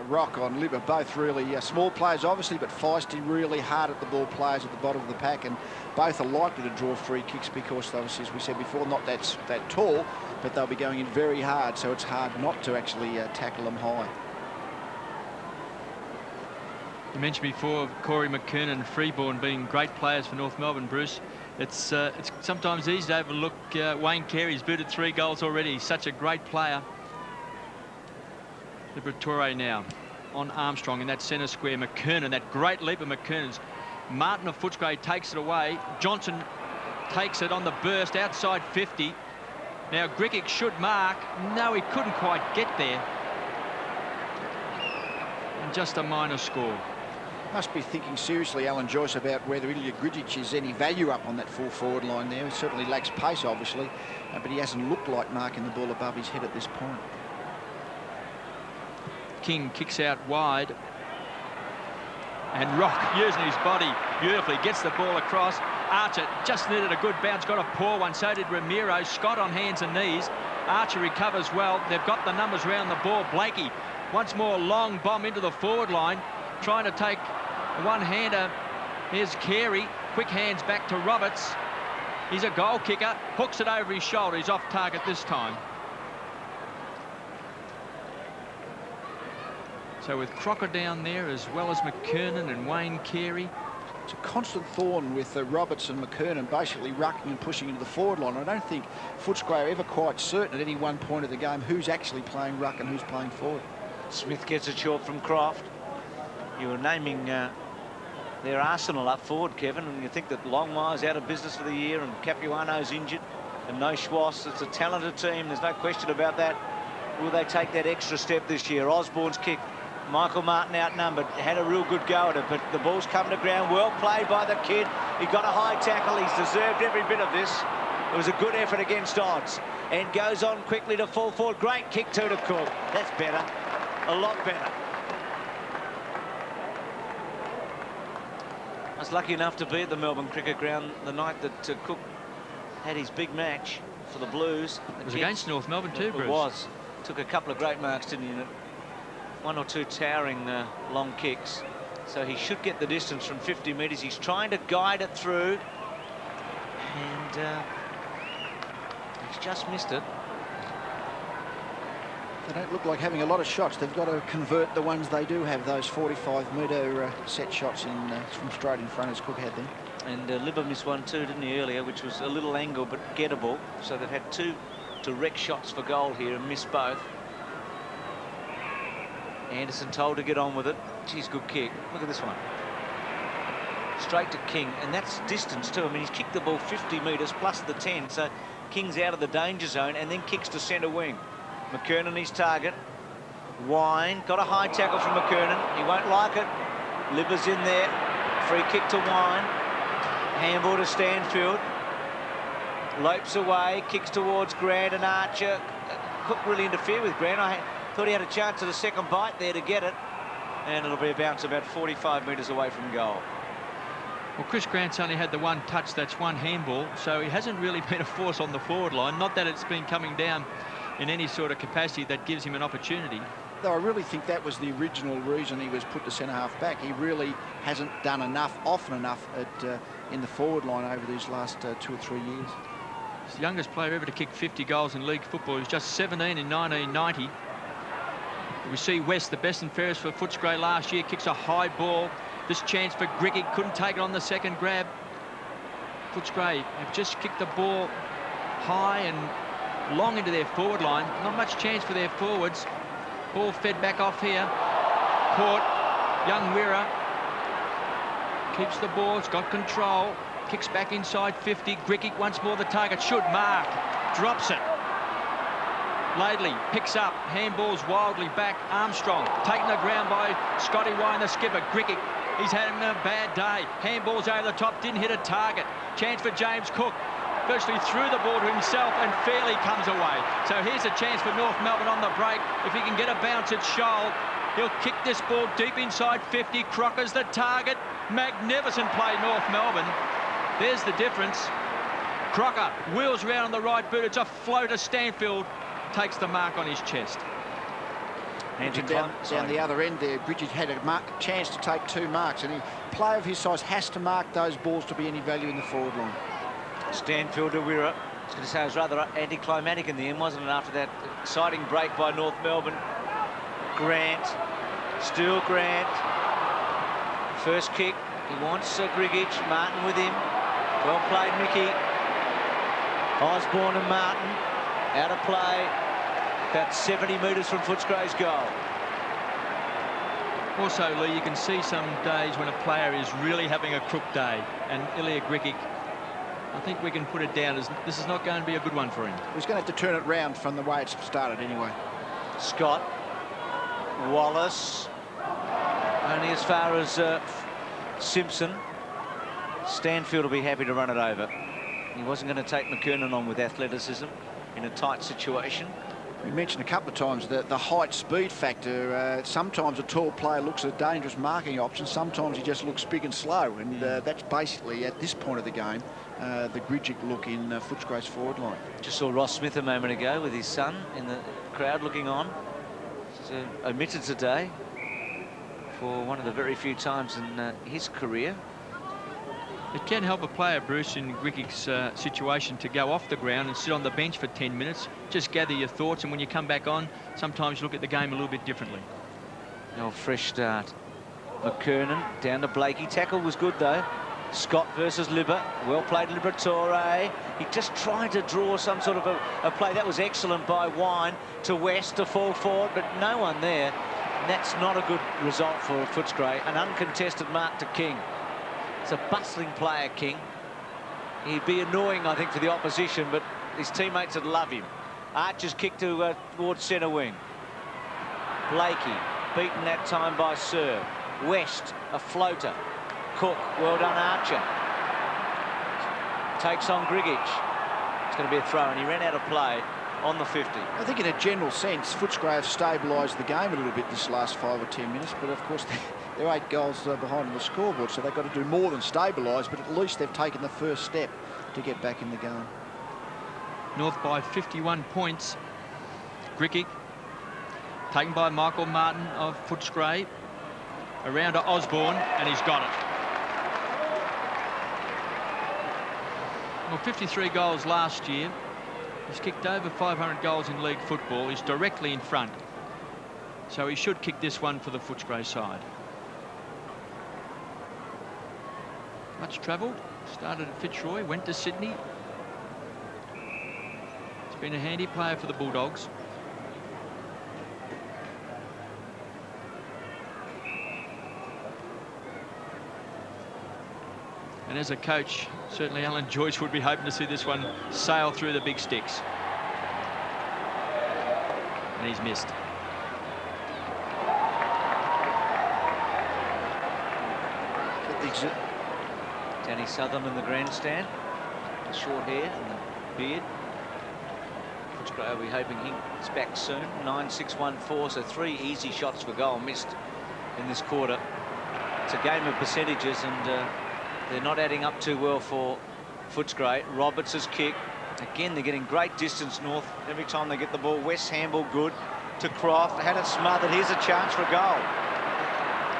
Rock on Libba. Both really small players, obviously, but feisty, really hard at the ball players at the bottom of the pack. And both are likely to draw free kicks because, obviously, as we said before, not that tall, but they'll be going in very hard. So it's hard not to actually tackle them high. You mentioned before Corey McKernan and Freeborn being great players for North Melbourne, Bruce. It's sometimes easy to overlook Wayne Carey's booted 3 goals already. He's such a great player. Liberatore now on Armstrong in that centre square. McKernan, that great leap of McKernan's. Martin of Footscray takes it away. Johnson takes it on the burst outside 50. Now Grickick should mark. No, he couldn't quite get there. And just a minor score. Must be thinking seriously, Alan Joyce, about whether Ilya Grigic is any value up on that full forward line there. He certainly lacks pace, obviously, but he hasn't looked like marking the ball above his head at this point. King kicks out wide. And Rock, using his body beautifully, gets the ball across. Archer just needed a good bounce, got a poor one, so did Ramiro. Scott on hands and knees. Archer recovers well. They've got the numbers around the ball. Blakey, once more, long bomb into the forward line, trying to take a one-hander. Here's Carey, quick hands back to Roberts. He's a goal kicker, hooks it over his shoulder. He's off target this time. So with Crocker down there, as well as McKernan and Wayne Carey. It's a constant thorn with Roberts and McKernan basically rucking and pushing into the forward line. I don't think Footscray are ever quite certain at any one point of the game who's actually playing ruck and who's playing forward. Smith gets it short from Croft. You were naming their arsenal up forward, Kevin, and you think that Longmire's out of business for the year and Capuano's injured and no Schwass. It's a talented team, there's no question about that. Will they take that extra step this year? Osborne's kick. Michael Martin outnumbered, had a real good go at it, but the ball's come to ground. Well played by the kid. He got a high tackle. He's deserved every bit of this. It was a good effort against odds. And goes on quickly to fall forward. Great kick too to Cook. That's better. A lot better. I was lucky enough to be at the Melbourne Cricket Ground the night that Cook had his big match for the Blues. It was against North Melbourne too, Bruce. It was. Took a couple of great marks, didn't he? 1 or 2 towering long kicks, so he should get the distance from 50 metres. He's trying to guide it through, and he's just missed it. They don't look like having a lot of shots. They've got to convert the ones they do have, those 45-metre set shots from straight in front, as Cook had them. And Libba missed one too, didn't he, earlier, which was a little angle but gettable. So they've had 2 direct shots for goal here and missed both. Anderson told to get on with it. Geez, good kick. Look at this one. Straight to King, and that's distance too. I mean, he's kicked the ball 50 metres plus the 10, so King's out of the danger zone and then kicks to centre wing. McKernan his target. Wine got a high tackle from McKernan. He won't like it. Libba's in there. Free kick to Wine. Handball to Stanfield. Lopes away, kicks towards Grant and Archer. Cook really interfered with Grant. I thought he had a chance at a second bite there to get it. And it'll be a bounce about 45 metres away from goal. Well, Chris Grant's only had the one touch, that's one handball, so he hasn't really been a force on the forward line. Not that it's been coming down in any sort of capacity that gives him an opportunity. Though I really think that was the original reason he was put to centre-half back. He really hasn't done enough, often enough, in the forward line over these last 2 or 3 years. He's the youngest player ever to kick 50 goals in league football. He was just 17 in 1990. We see West, the best and fairest for Footscray last year, kicks a high ball. This chance for Grickick, couldn't take it on the second grab. Footscray have just kicked the ball high and long into their forward line. Not much chance for their forwards. Ball fed back off here. Caught. Young Wira keeps the ball. It's got control. Kicks back inside 50. Grickick once more the target. Should mark. Drops it. Laidley picks up. Handballs wildly back. Armstrong taken the ground by Scotty Ryan, the skipper. Grickick. He's had him a bad day. Handballs over the top. Didn't hit a target. Chance for James Cook. Virtually threw the ball to himself and fairly comes away. So here's a chance for North Melbourne on the break. If he can get a bounce at Shoal, he'll kick this ball deep inside 50. Crocker's the target. Magnificent play, North Melbourne. There's the difference. Crocker wheels around on the right boot. It's a floater. Stanfield takes the mark on his chest. And down the other end there, Bridget had a chance to take 2 marks, and a player of his size has to mark those balls to be any value in the forward line. Stanfield to Wira. I was going to say it was rather anticlimactic in the end, wasn't it, after that exciting break by North Melbourne. Grant, still Grant. First kick, he wants Grigich, Martin with him. Well played, Mickey. Osborne and Martin out of play. About 70 metres from Footscray's goal. Also, Lee, you can see some days when a player is really having a crook day, and Ilya Grickick, I think we can put it down as this is not going to be a good one for him. He's going to have to turn it round from the way it's started anyway. Scott, Wallace, only as far as Simpson. Stanfield will be happy to run it over. He wasn't going to take McKernan on with athleticism in a tight situation. We mentioned a couple of times that the height speed factor. Sometimes a tall player looks a dangerous marking option. Sometimes he just looks big and slow, and that's basically at this point of the game the Grigich look in Footscray's forward line. Just saw Ross Smith a moment ago with his son in the crowd looking on. He's omitted today for one of the very few times in his career. It can help a player, Bruce, in Grickick's situation to go off the ground and sit on the bench for 10 minutes. Just gather your thoughts, and when you come back on, sometimes you look at the game a little bit differently. Oh, fresh start. McKernan down to Blakey. Tackle was good, though. Scott versus Libber. Well played, Liberatore. He just tried to draw some sort of a play. That was excellent by Wine to West to fall forward, but no one there. And that's not a good result for Footscray. An uncontested mark to King. It's a bustling player, King. He'd be annoying, I think, for the opposition, but his teammates would love him. Archer's kick towards centre wing. Blakey, beaten that time by Sir. West, a floater. Cook, well done, Archer. Takes on Grigich. It's going to be a throw, and he ran out of play on the 50. I think in a general sense, Footscray have stabilised the game a little bit this last 5 or 10 minutes, but of course they're 8 goals behind on the scoreboard, so they've got to do more than stabilise, but at least they've taken the first step to get back in the game. North by 51 points. Grickick taken by Michael Martin of Footscray. Around to Osborne, and he's got it. Well, 53 goals last year. He's kicked over 500 goals in league football. He's directly in front. So he should kick this one for the Footscray side. Much travelled. Started at Fitzroy, went to Sydney. He's been a handy player for the Bulldogs. And as a coach, certainly Alan Joyce would be hoping to see this one sail through the big sticks. And he's missed. Danny Southern in the grandstand. The short hair and the beard. Footscray will be hoping he's back soon. 9-6-1-4, so 3 easy shots for goal missed in this quarter. It's a game of percentages, and they're not adding up too well for Footscray. Roberts' kick. Again, they're getting great distance, North, every time they get the ball. West handball good to Croft. Had it smothered. Here's a chance for a goal.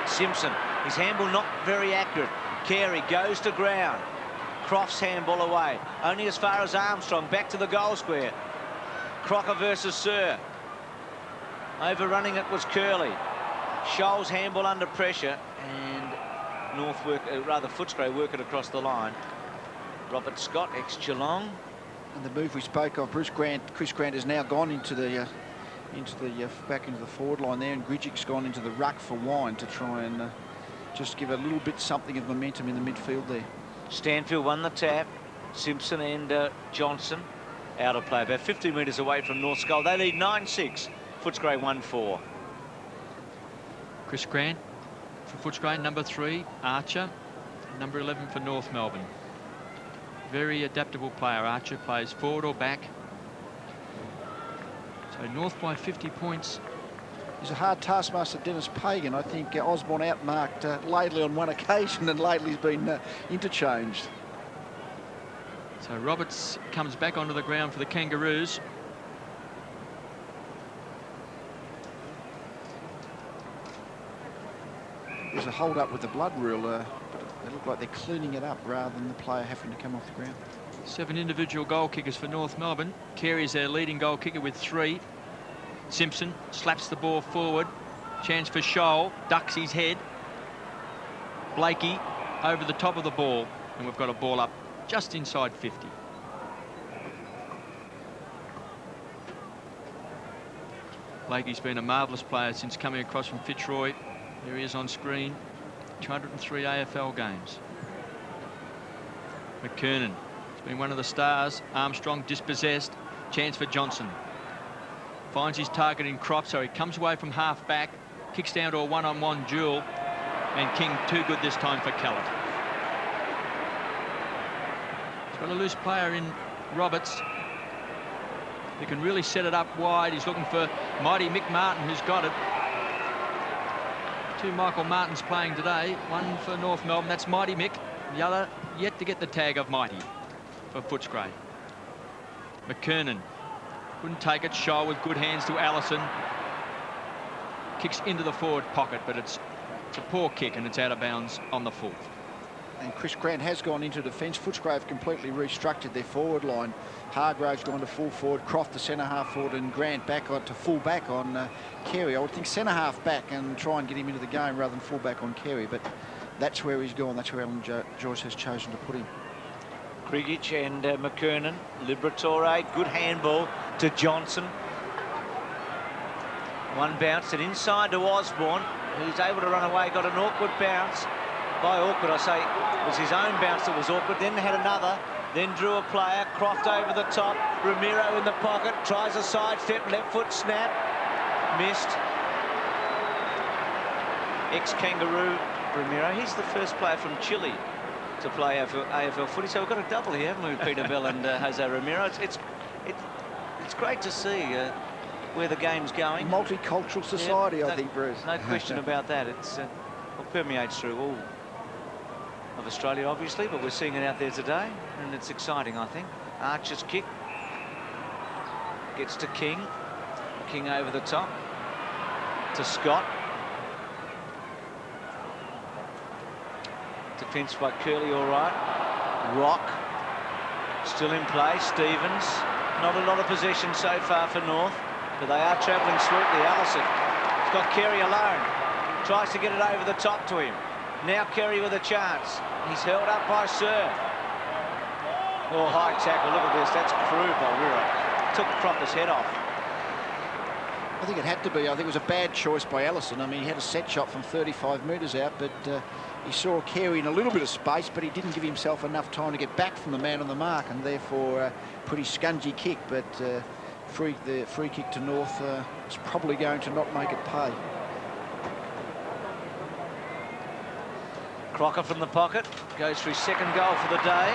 Simpson, his handball not very accurate. Carey goes to ground. Croft's handball away. Only as far as Armstrong. Back to the goal square. Crocker versus Sir. Overrunning it was Curley. Scholes handball under pressure, and Footscray work it across the line. Robert Scott, ex-Geelong. And the move we spoke of, Chris Grant has now gone into the back into the forward line there, and Gridgick's gone into the ruck for Wine to try and just give a little bit something of momentum in the midfield there. Stanfield won the tap. Simpson and Johnson out of play, about 50 metres away from North's goal. They lead 9-6. Footscray 1-4. Chris Grant for Footscray, number 3, Archer, number 11 for North Melbourne. Very adaptable player. Archer plays forward or back. So North by 50 points. He's a hard taskmaster, Dennis Pagan. I think Osborne outmarked Laidley on one occasion, and Laidley's been interchanged. So Roberts comes back onto the ground for the Kangaroos. There's a hold up with the blood rule, but they look like they're cleaning it up rather than the player having to come off the ground. 7 individual goal kickers for North Melbourne. Carey is their leading goal kicker with 3. Simpson slaps the ball forward. Chance for Scholl. Ducks his head. Blakey over the top of the ball. And we've got a ball up just inside 50. Blakey's been a marvellous player since coming across from Fitzroy. There he is on screen. 203 AFL games. McKernan has been one of the stars. Armstrong dispossessed. Chance for Johnson. Finds his target in Crop, so he comes away from half back, kicks down to a one-on-one duel, and King too good this time for Kellett. He's got a loose player in Roberts. He can really set it up wide. He's looking for mighty Mick Martin, who's got it. 2 Michael Martins playing today, one for North Melbourne. That's mighty Mick. The other yet to get the tag of mighty for Footscray. McKernan couldn't take it. Shaw with good hands to Allison. Kicks into the forward pocket, but it's a poor kick, and it's out of bounds on the full. And Chris Grant has gone into defence. Footscray have completely restructured their forward line. Hargrove's gone to full forward, Croft the centre half forward, and Grant back on to full back on Carey. I would think centre half back and try and get him into the game rather than full back on Carey, but that's where he's gone. That's where Alan Joyce has chosen to put him. Krigic and McKernan. Liberatore, good handball to Johnson. One bounce and inside to Osborne, who's able to run away. Got an awkward bounce. By awkward, I say it was his own bounce that was awkward. Then had another. Then drew a player. Croft over the top. Ramiro in the pocket. Tries a side step. Left foot snap. Missed. Ex-Kangaroo Ramiro. He's the first player from Chile to play AFL footy. So we've got a double here, haven't we, with Peter Bell and Jose Ramiro. It's great to see where the game's going. Multicultural society, yeah, I think, Bruce. No question about that. It permeates through all of Australia, obviously, but we're seeing it out there today, and it's exciting, I think. Archer's kick gets to King. King over the top to Scott. Defence by Curley, all right. Rock still in play. Stevens. Not a lot of possession so far for North, but they are travelling sweetly. Allison has got Carey alone. Tries to get it over the top to him. Now Carey with a chance. He's held up by Sir. Oh, high tackle. Look at this. That's crude by Wirra. Took Crocker's head off. I think it had to be. I think it was a bad choice by Allison. I mean, he had a set shot from 35 metres out, but he saw Carey in a little bit of space, but he didn't give himself enough time to get back from the man on the mark, and therefore pretty scungy kick. But the free kick to North is probably going to not make it pay. Crocker from the pocket goes for his second goal for the day.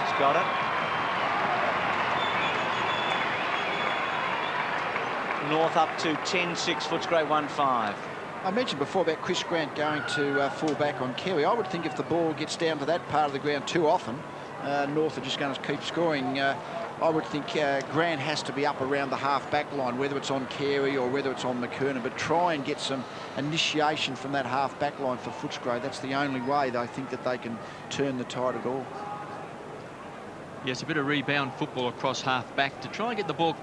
He's got it. North up to 10-6, Footscray 1-5. I mentioned before about Chris Grant going to full back on Carey. I would think if the ball gets down to that part of the ground too often, North are just going to keep scoring. I would think Grant has to be up around the half-back line, whether it's on Carey or whether it's on McKernan, but try and get some initiation from that half-back line for Footscray. That's the only way they think that they can turn the tide at all. Yes, a bit of rebound football across half-back to try and get the ball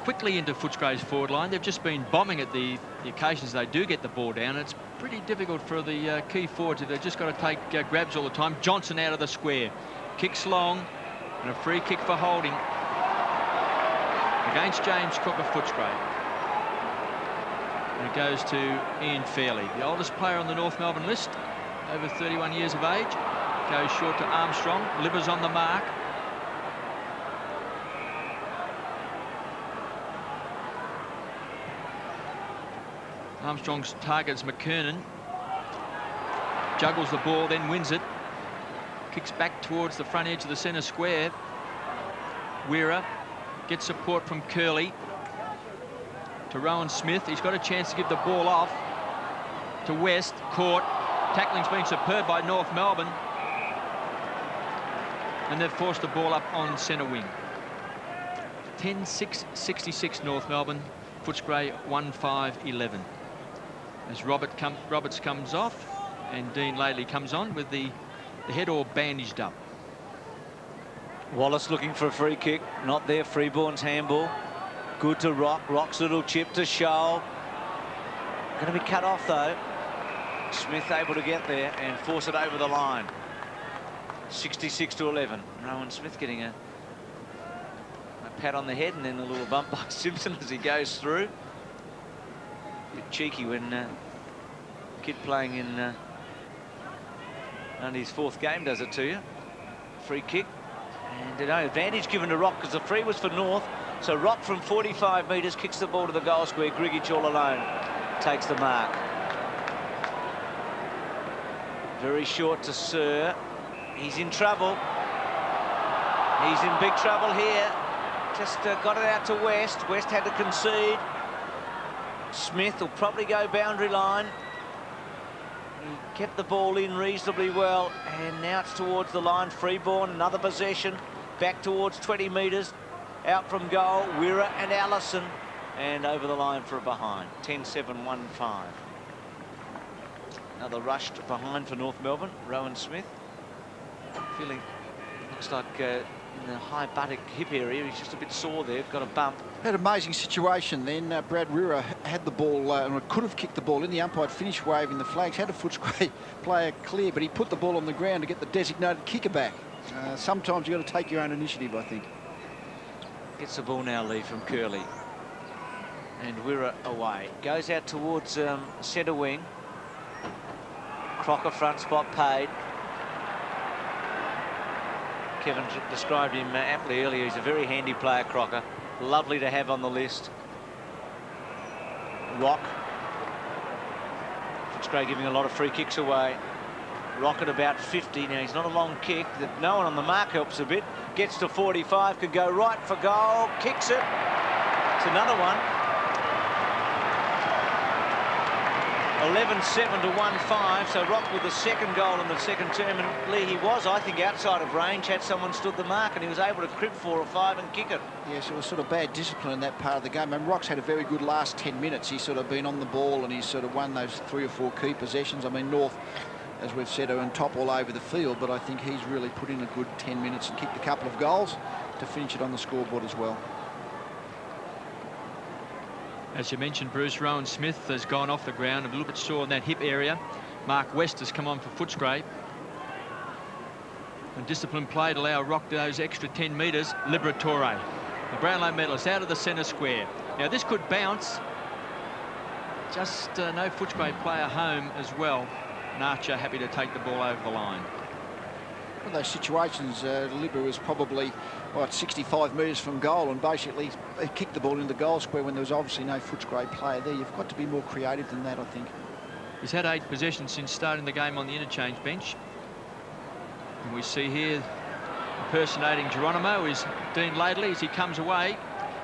quickly into Footscray's forward line. They've just been bombing at the occasions they do get the ball down. It's pretty difficult for the key forwards if they've just got to take grabs all the time. Johnson out of the square. Kicks long. And a free kick for holding against James Cook of Footscray. And it goes to Ian Fairley, the oldest player on the North Melbourne list, over 31 years of age. Goes short to Armstrong. Livers on the mark. Armstrong's targets McKernan. Juggles the ball, then wins it. Kicks back towards the front edge of the centre square. Weira gets support from Curley to Rowan Smith. He's got a chance to give the ball off to West. Caught. Tackling's been superb by North Melbourne. And they've forced the ball up on centre wing. 10-6-66 North Melbourne. Footscray 1-5-11. As Roberts comes off and Dean Laidley comes on with the head all bandaged up. Wallace looking for a free kick. Not there. Freeborn's handball. Good to Rock. Rock's little chip to Shoal. Going to be cut off though. Smith able to get there and force it over the line. 66-11. Rowan Smith getting a pat on the head and then a little bump by Simpson as he goes through. Bit cheeky when kid playing in only his 4th game does it to you. Free kick. And no advantage given to Rock because the free was for North. So Rock from 45 metres kicks the ball to the goal square. Grigic all alone takes the mark. Very short to Sir. He's in trouble. He's in big trouble here. Just got it out to West. West had to concede. Smith will probably go boundary line. He kept the ball in reasonably well, and now it's towards the line. Freeborn, another possession, back towards 20 metres, out from goal. Weira and Allison, and over the line for a behind. 10-7-1-5. Another rush behind for North Melbourne. Rowan Smith feeling, looks like in the high buttock hip area. He's just a bit sore there, got a bump. Had an amazing situation then. Brad Weira had the ball and could have kicked the ball in. The umpire finished waving the flags, had a Footscray player clear, but he put the ball on the ground to get the designated kicker back. Sometimes you've got to take your own initiative, I think. Gets the ball now, Lee, from Curley. And Weira away. Goes out towards centre wing. Crocker front spot paid. Kevin described him aptly earlier. He's a very handy player, Crocker. Lovely to have on the list. Rock. Footscray giving a lot of free kicks away. Rock at about 50. Now, he's not a long kick. No one on the mark helps a bit. Gets to 45, could go right for goal. Kicks it. It's another one. 11-7 to 1-5, so Rock with the second goal in the second term, and Lee, he was, I think, outside of range had someone stood the mark, and he was able to crib 4 or 5 and kick it. Yes, it was sort of bad discipline in that part of the game, and Rock's had a very good last 10 minutes. He's sort of been on the ball and he's sort of won those 3 or 4 key possessions. I mean, North, as we've said, are on top all over the field, but I think he's really put in a good 10 minutes and kicked a couple of goals to finish it on the scoreboard as well. As you mentioned, Bruce, Rowan Smith has gone off the ground, a little bit sore in that hip area. Mark West has come on for Footscray. And disciplined play to allow Rock those extra 10 metres. Liberatore, the Brownlow medalist, out of the centre square. Now, this could bounce. Just no Footscray player home as well. And Archer happy to take the ball over the line. One of those situations, Libba was probably, what, 65 metres from goal and basically kicked the ball into the goal square when there was obviously no Footscray player there. You've got to be more creative than that, I think. He's had 8 possessions since starting the game on the interchange bench. And we see here, impersonating Geronimo, is Dean Laidley as he comes away.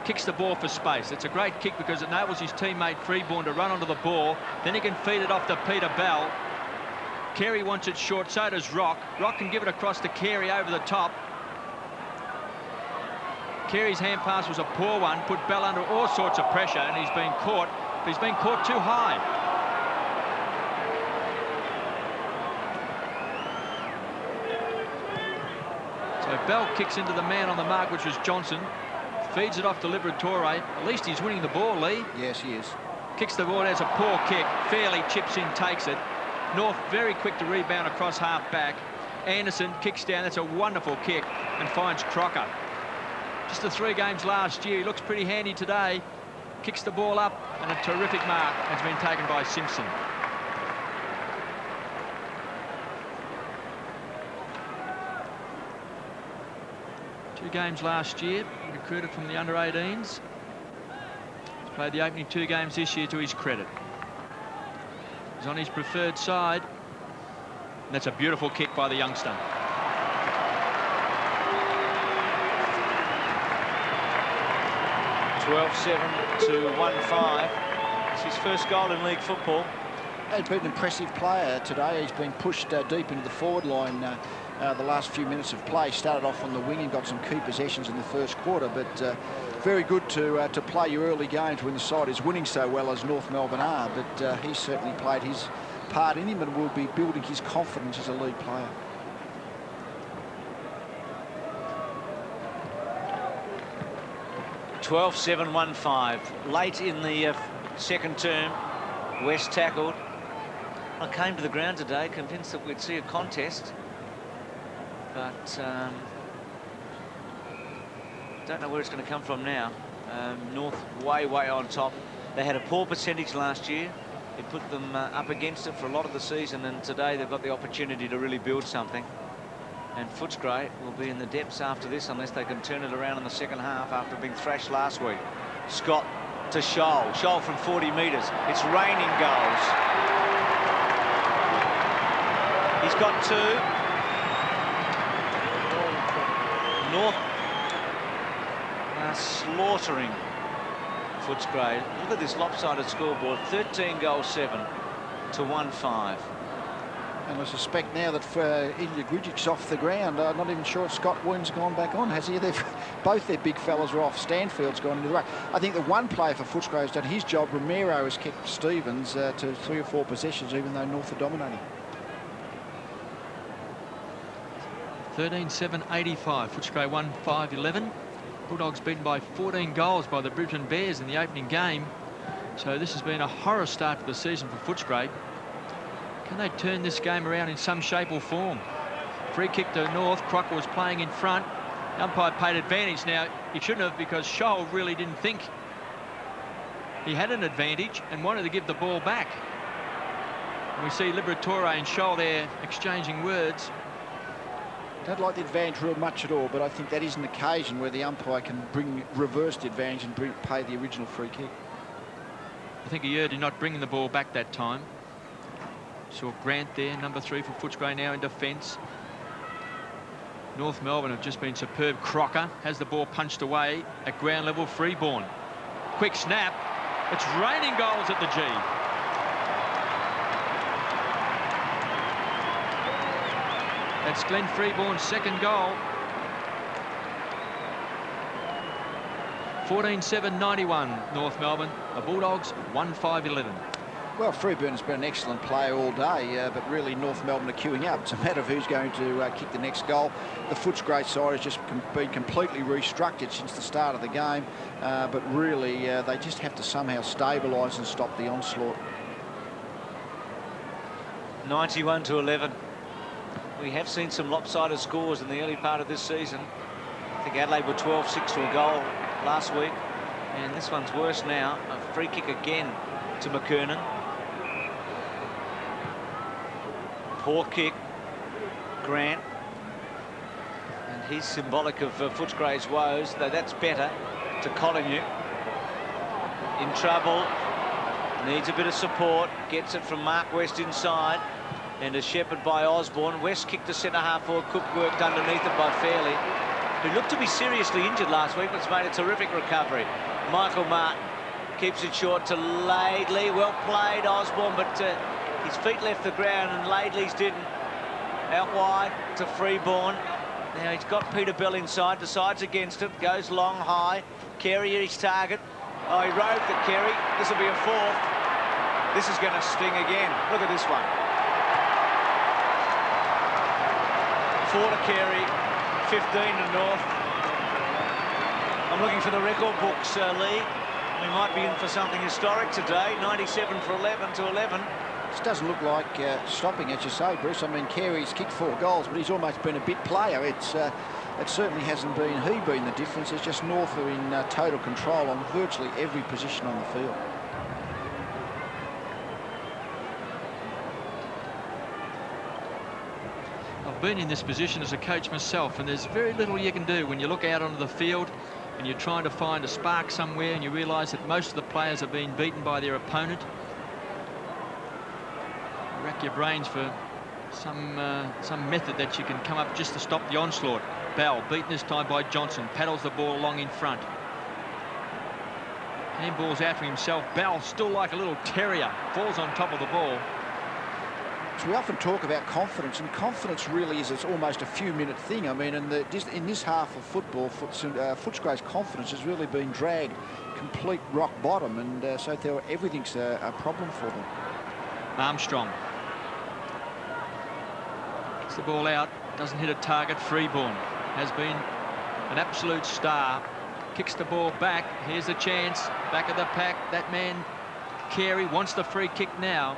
kicks the ball for space. It's a great kick because it enables his teammate Freeborn to run onto the ball. Then he can feed it off to Peter Bell. Carey wants it short, so does Rock. Rock can give it across to Carey over the top. Carey's hand pass was a poor one, put Bell under all sorts of pressure, and he's been caught. But he's been caught too high. So Bell kicks into the man on the mark, which was Johnson. Feeds it off to Liberatore. At least he's winning the ball, Lee. Yes, he is. Kicks the ball. There's a poor kick. Fairly chips in, takes it. North very quick to rebound across half back. Anderson kicks down. That's a wonderful kick and finds Crocker. Just the 3 games last year. He looks pretty handy today. Kicks the ball up, and a terrific mark has been taken by Simpson. Two games last year, recruited from the under-18s. He's played the opening 2 games this year to his credit. He's on his preferred side. And that's a beautiful kick by the youngster. (12-7 to 1-5). It's his first goal in league football. He's been an impressive player today. He's been pushed deep into the forward line the last few minutes of play. Started off on the wing and got some key possessions in the first quarter, but very good to play your early games when the side is winning so well as North Melbourne are. But he's certainly played his part in him and will be building his confidence as a league player. (12-7, 1-5). Late in the second term, West tackled. I came to the ground today convinced that we'd see a contest, but don't know where it's going to come from now. North way on top. They had a poor percentage last year. It put them up against it for a lot of the season, and today they've got the opportunity to really build something. And Footscray will be in the depths after this unless they can turn it around in the second half after being thrashed last week. Scott to Scholl. Scholl from 40 metres. It's raining goals. He's got 2. North are slaughtering Footscray. Look at this lopsided scoreboard. 13-7 to 1-5. And I suspect now that Ilya Grigic's off the ground, I'm not even sure if Scott Williams gone back on, has he? Both their big fellas are off. Stanfield's gone into the ruck. I think the one player for Footscray has done his job. Romero has kept Stevens to 3 or 4 possessions, even though North are dominating. 13-7, 85. Footscray won 5-11. Bulldogs beaten by 14 goals by the Brisbane Bears in the opening game. So this has been a horror start to the season for Footscray. Can they turn this game around in some shape or form? Free kick to North. Crocker was playing in front. The umpire paid advantage. Now, he shouldn't have, because Scholl really didn't think he had an advantage and wanted to give the ball back. And we see Liberatore and Scholl there exchanging words. Don't like the advantage rule much at all, but I think that is an occasion where the umpire can reverse the advantage and pay the original free kick. I think he erred in not bringing the ball back that time. Saw Grant there, number 3 for Footscray now in defence. North Melbourne have just been superb. Crocker has the ball punched away at ground level. Freeborn. Quick snap. It's raining goals at the G. That's Glenn Freeborn's second goal. 14-7-91 North Melbourne. The Bulldogs 1-5-11. Well, Freeburn has been an excellent player all day, but really North Melbourne are queuing up. It's a matter of who's going to kick the next goal. The Footscray side has just been completely restructured since the start of the game, but really they just have to somehow stabilise and stop the onslaught. 91-11. We have seen some lopsided scores in the early part of this season. I think Adelaide were 12-6 to a goal last week, and this one's worse now. A free kick again to McKernan. Poor kick, Grant, and he's symbolic of Footscray's woes, though that's better to Collingwood. In trouble, needs a bit of support, gets it from Mark West inside, and is shepherded by Osborne. West kicked to centre half forward. Cook worked underneath it by Fairley. who looked to be seriously injured last week, but's made a terrific recovery. Michael Martin keeps it short to Laidley. Well played, Osborne, but his feet left the ground and Laidley's didn't. Out wide to Freeborn. Now he's got Peter Bell inside, decides against it, goes long, high. Carey his target. Oh, he rode the Carey. This will be a fourth. This is going to sting again. Look at this one. 4 to Carey, 15 to North. I'm looking for the record books, Lee. We might be in for something historic today. 97 for 11 to 11. This doesn't look like stopping, as you say, Bruce. I mean, Carey's kicked 4 goals, but he's almost been a bit player. It certainly hasn't been the difference. It's just North are in total control on virtually every position on the field. I've been in this position as a coach myself, and there's very little you can do when you look out onto the field and you're trying to find a spark somewhere and you realise that most of the players are being beaten by their opponent. You rack your brains for some method that you can come up just to stop the onslaught. Bell beaten this time by Johnson, paddles the ball along in front. Handball's out for himself. Bell, still like a little terrier, falls on top of the ball. So we often talk about confidence, and confidence really is it's almost a few-minute thing. I mean, in this half of football, Footscray's confidence has really been dragged complete rock bottom, and so everything's a problem for them. Armstrong gets the ball out, doesn't hit a target. Freeborn has been an absolute star. Kicks the ball back. Here's a chance. Back of the pack. That man, Carey, wants the free kick now.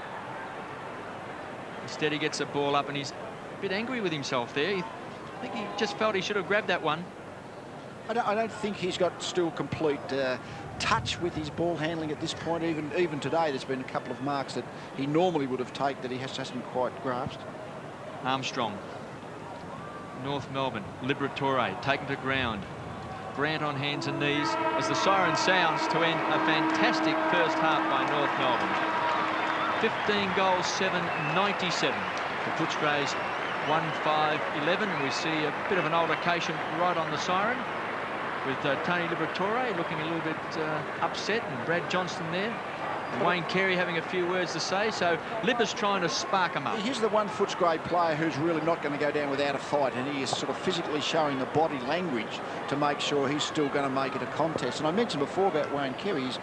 Instead, he gets the ball up and he's a bit angry with himself there. I think he just felt he should have grabbed that one. I don't think he's got still complete touch with his ball handling at this point. Even today, there's been a couple of marks that he normally would have taken that he hasn't quite grasped. Armstrong. North Melbourne. Liberatore taken to ground. Grant on hands and knees as the siren sounds to end a fantastic first half by North Melbourne. 15 goals, 7-97 for Footscray's 1-5-11. And we see a bit of an altercation right on the siren with Tony Liberatore looking a little bit upset, and Brad Johnston there. And Wayne Carey having a few words to say, so Libba's trying to spark him up. Here's the one Footscray player who's really not going to go down without a fight, and he is sort of physically showing the body language to make sure he's still going to make it a contest. And I mentioned before about Wayne Carey, as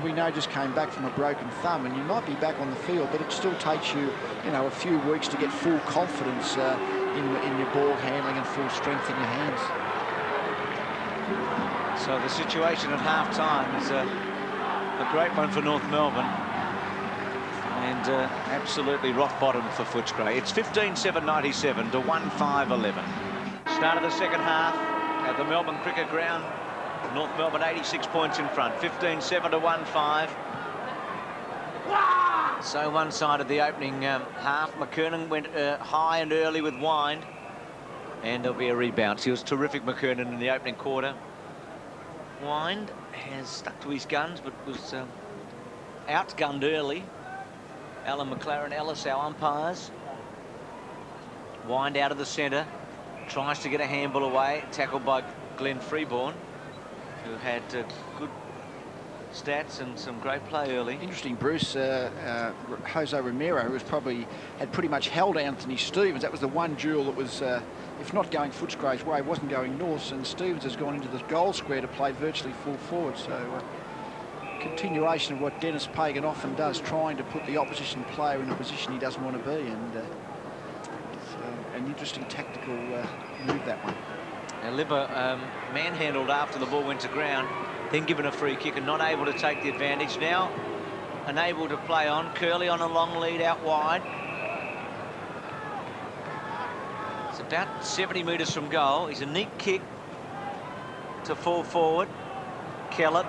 we know, just came back from a broken thumb, and you might be back on the field, but it still takes you, a few weeks to get full confidence in your ball handling and full strength in your hands. So the situation at half-time is a great one for North Melbourne, and absolutely rock bottom for Footscray. It's 15-7-97 to 1-5-11. Start of the second half at the Melbourne Cricket Ground. North Melbourne 86 points in front, 15-7 to 1-5. So one-sided the opening half. McKernan went high and early with Wind, and there'll be a rebound. He was terrific, McKernan, in the opening quarter. Wind has stuck to his guns, but was outgunned early. Alan McLaren Ellis, our umpires. Wind out of the centre, tries to get a handball away, tackled by Glenn Freeborn, who had good stats and some great play early. Interesting, Bruce. Jose Romero, who had pretty much held Anthony Stevens. That was the one duel that was, if not going Footscray's way, wasn't going North's, and Stevens has gone into the goal square to play virtually full forward. So continuation of what Dennis Pagan often does, trying to put the opposition player in a position he doesn't want to be, and it's an interesting tactical move, that one. Now Libba manhandled after the ball went to ground, then given a free kick and not able to take the advantage. Now unable to play on. Curley on a long lead out wide. It's about 70 metres from goal. He's a neat kick to fall forward. Kellett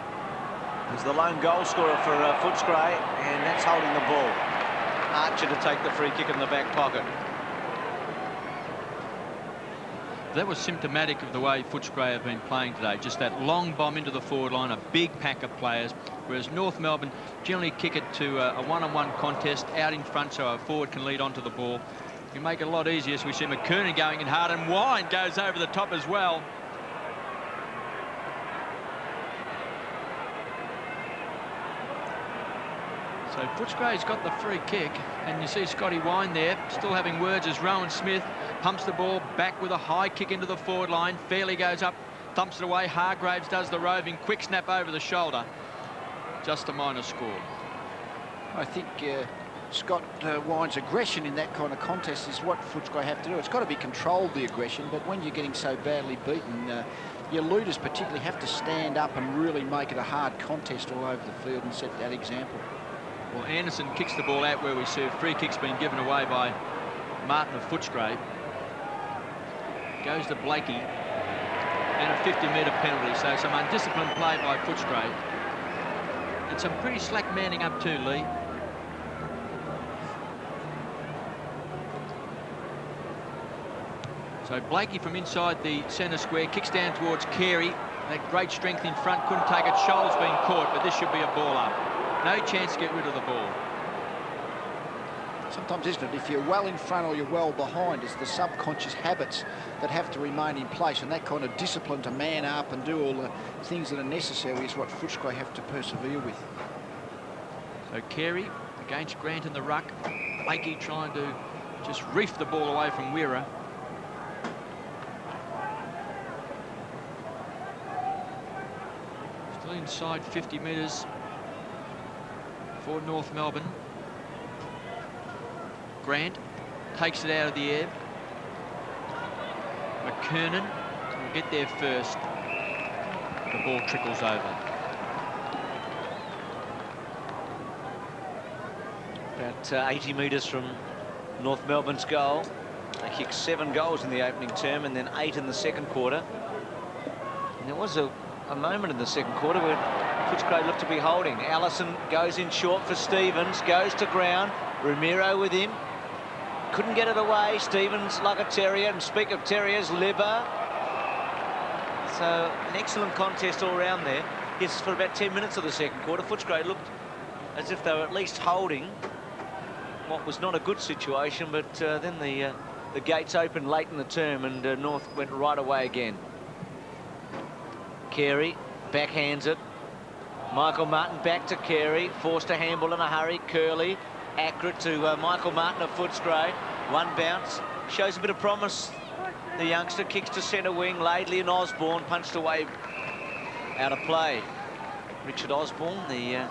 is the lone goal scorer for Footscray, and that's holding the ball. Archer to take the free kick in the back pocket. That was symptomatic of the way Footscray have been playing today. Just that long bomb into the forward line, a big pack of players, whereas North Melbourne generally kick it to a one-on-one contest out in front so a forward can lead onto the ball. You make it a lot easier, so we see McKernan going in hard, and Wine goes over the top as well. So Footscray's got the free kick, and you see Scotty Wine there, still having words as Rowan Smith pumps the ball back with a high kick into the forward line. Fairley goes up, thumps it away. Hargraves does the roving, quick snap over the shoulder. Just a minor score. I think Scott Wine's aggression in that kind of contest is what Footscray have to do. It's got to be controlled, the aggression, but when you're getting so badly beaten, your leaders particularly have to stand up and really make it a hard contest all over the field and set that example. Well, Anderson kicks the ball out where we serve. Free kick's been given away by Martin of Footscray. Goes to Blakey. And a 50-metre penalty. So some undisciplined play by Footscray. And some pretty slack manning up too, Lee. So Blakey from inside the centre square kicks down towards Carey. That great strength in front, couldn't take it. Scholl's been caught, but this should be a ball up. No chance to get rid of the ball. Sometimes, isn't it, if you're well in front or you're well behind, it's the subconscious habits that have to remain in place, and that kind of discipline to man up and do all the things that are necessary is what Footscray have to persevere with. So Carey against Grant in the ruck. Blakey trying to just reef the ball away from Weira. Still inside 50 metres for North Melbourne. Grant takes it out of the air. McKernan will get there first. The ball trickles over. About 80 metres from North Melbourne's goal. They kicked 7 goals in the opening term and then 8 in the second quarter. And there was a moment in the second quarter where Footscray looked to be holding. Allison goes in short for Stevens, goes to ground. Ramiro with him. Couldn't get it away. Stevens like a terrier, and speak of terriers, liver. So an excellent contest all round there. Yes, for about 10 minutes of the second quarter, Footscray looked as if they were at least holding what was not a good situation, but then the gates opened late in the term and North went right away again. Carey backhands it. Michael Martin back to Carey, forced to handball in a hurry. Curley, accurate to Michael Martin of Footscray. One bounce, shows a bit of promise. The youngster kicks to centre wing. Laidley and Osborne punched away out of play. Richard Osborne, the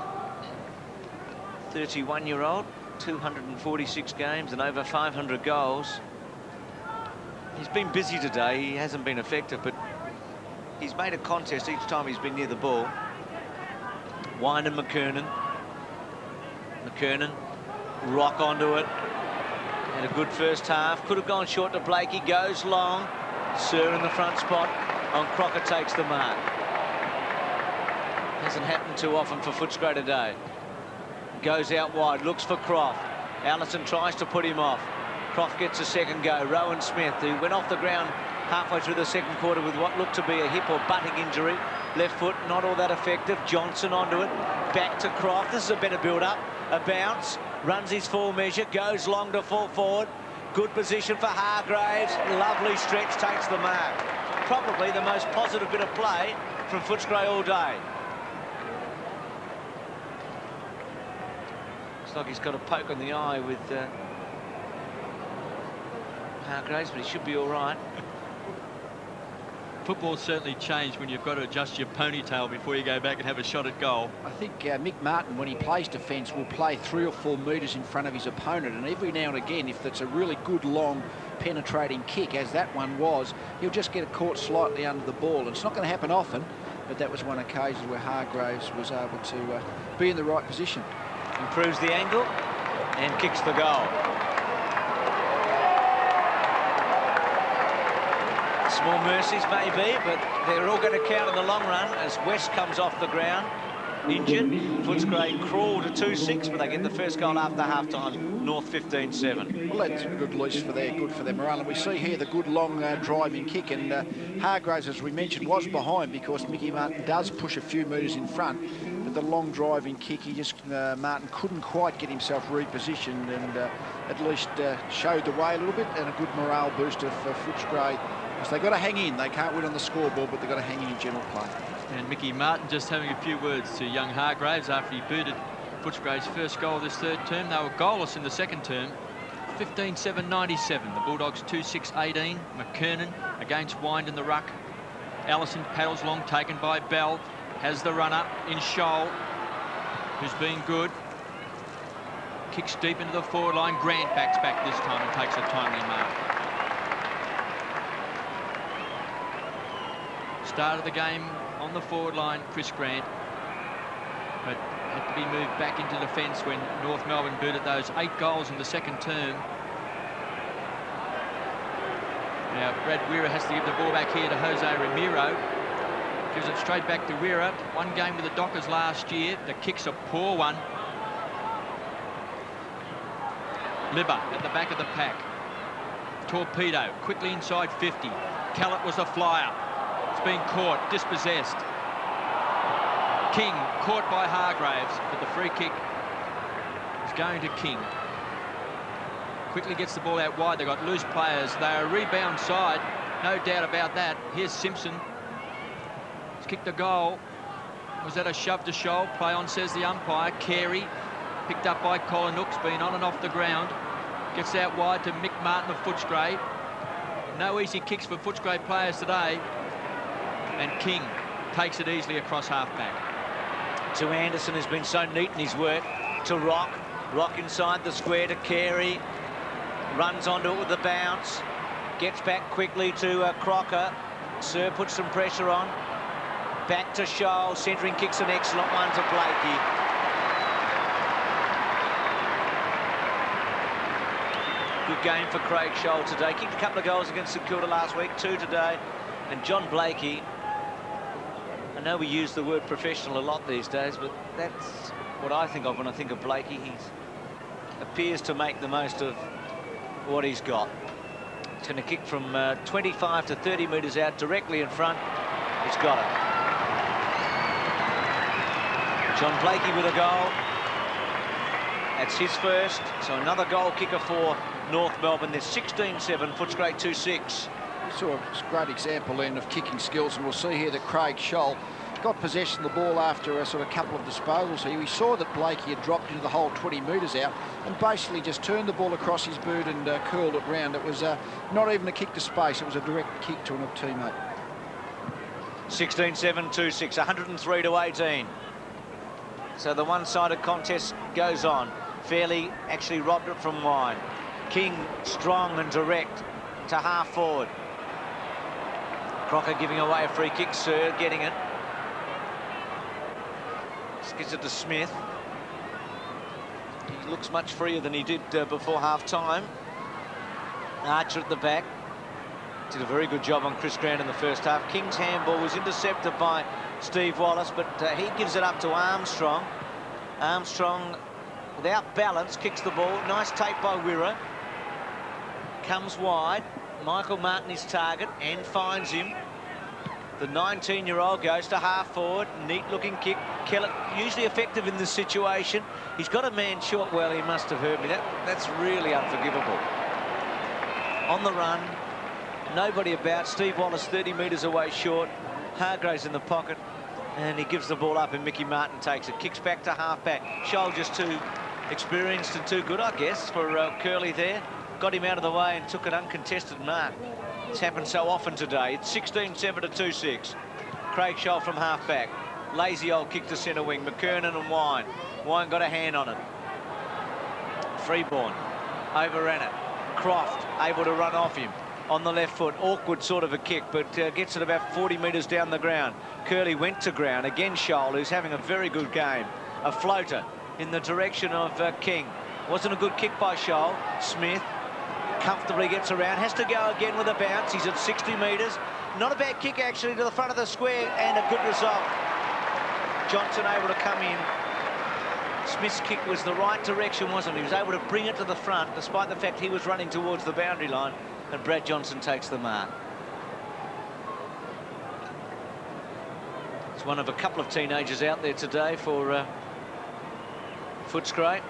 31-year-old, 246 games and over 500 goals. He's been busy today. He hasn't been effective, but he's made a contest each time he's been near the ball. Wine and McKernan. McKernan, rock onto it. Had a good first half. Could have gone short to Blakey. Goes long. Sir in the front spot. On Crocker takes the mark. Hasn't happened too often for Footscray today. Goes out wide. Looks for Croft. Allison tries to put him off. Croft gets a second go. Rowan Smith, who went off the ground halfway through the second quarter with what looked to be a hip or butting injury. Left foot not all that effective. Johnson onto it. Back to Croft. This is a better build-up. A bounce. Runs his full measure. Goes long to full forward. Good position for Hargraves. Lovely stretch. Takes the mark. Probably the most positive bit of play from Footscray all day. Looks like he's got a poke in the eye with Hargraves, but he should be all right. Football's certainly changed when you've got to adjust your ponytail before you go back and have a shot at goal. I think Mick Martin, when he plays defence, will play 3 or 4 metres in front of his opponent, and every now and again, if that's a really good, long, penetrating kick, as that one was, he'll just get it caught slightly under the ball. And it's not going to happen often, but that was one occasion where Hargraves was able to be in the right position. Improves the angle and kicks the goal. Small mercies maybe, but they're all going to count in the long run as West comes off the ground injured. Footscray crawl to 2-6, but they get the first goal after half-time. North 15-7. Well, that's a good leash for their morale. And we see here the good long driving kick, and Hargraves, as we mentioned, was behind because Mickey Martin does push a few metres in front. But the long driving kick, he just Martin couldn't quite get himself repositioned, and at least showed the way a little bit, and a good morale booster for Footscray. Because they've got to hang in. They can't win on the scoreboard, but they've got to hang in general play. And Mickey Martin just having a few words to young Hargraves after he booted Footscray's first goal this third term. They were goalless in the second term. 15-7-97. The Bulldogs 2-6-18. McKernan against Wind in the ruck. Allison paddles long, taken by Bell. Has the run up in Scholl, who's been good. Kicks deep into the forward line. Grant backs back this time and takes a timely mark. Start of the game on the forward line, Chris Grant, but had to be moved back into defence when North Melbourne booted those 8 goals in the second term. Now Brad Weir has to give the ball back here to Jose Ramiro. Gives it straight back to Weir. One game with the Dockers last year. The kick's a poor one. Libba at the back of the pack. Torpedo quickly inside 50. Callett was a flyer. It's been caught, dispossessed. King caught by Hargraves, but the free kick is going to King. Quickly gets the ball out wide. They've got loose players. They're a rebound side, no doubt about that. Here's Simpson. He's kicked a goal. Was that a shove to Scholl? Play on, says the umpire. Carey, picked up by Colin Nooks, been on and off the ground. Gets out wide to Mick Martin of Footscray. No easy kicks for Footscray players today. And King takes it easily across half-back. To Anderson, has been so neat in his work. To Rock. Rock inside the square to Carey. Runs onto it with the bounce. Gets back quickly to Crocker. Sir puts some pressure on. Back to Scholl. Centering kicks an excellent one to Blakey. Good game for Craig Scholl today. Kicked a couple of goals against St Kilda last week, 2 today. And John Blakey, I know we use the word professional a lot these days, but that's what I think of when I think of Blakey. He appears to make the most of what he's got. He's going to kick from 25 to 30 metres out, directly in front. He's got it. John Blakey with a goal. That's his first. So another goal kicker for North Melbourne. There's 16-7, Footscray 2-6. Saw a great example then of kicking skills, and we'll see here that Craig Scholl got possession of the ball after a sort of couple of disposals here. We saw that Blakey had dropped into the hole 20 metres out and basically just turned the ball across his boot and curled it round. It was not even a kick to space, it was a direct kick to a teammate. 16-7, 2-6, 103 to 18. So the one-sided contest goes on. Fairley actually robbed it from wide. King strong and direct to half forward. Crocker giving away a free kick. Sir getting it. Just gets it to Smith. He looks much freer than he did before half-time. Archer at the back. Did a very good job on Chris Grant in the first half. King's handball was intercepted by Steve Wallace, but he gives it up to Armstrong. Armstrong, without balance, kicks the ball. Nice take by Wirra. Comes wide. Michael Martin is target and finds him. The 19-year-old goes to half forward. Neat looking kick. Kellett usually effective in this situation. He's got a man short. Well, he must have heard me. That's really unforgivable. On the run. Nobody about. Steve Wallace 30 metres away short. Hargraves in the pocket. And he gives the ball up and Mickey Martin takes it. Kicks back to half-back. Scholl just too experienced and too good, I guess, for Curley there. Got him out of the way and took an uncontested mark. It's happened so often today. It's 16-7 to 2-6. Craig Scholl from half-back. Lazy old kick to centre wing. McKernan and Wine. Wine got a hand on it. Freeborn overran it. Croft able to run off him. On the left foot, awkward sort of a kick, but gets it about 40 metres down the ground. Curley went to ground. Again, Scholl, who's having a very good game. A floater in the direction of King. Wasn't a good kick by Scholl. Smith comfortably gets around. Has to go again with a bounce. He's at 60 metres. Not a bad kick, actually, to the front of the square, and a good result. Johnson able to come in. Smith's kick was the right direction, wasn't he? He was able to bring it to the front, despite the fact he was running towards the boundary line. And Brad Johnson takes the mark. It's one of a couple of teenagers out there today for Footscray.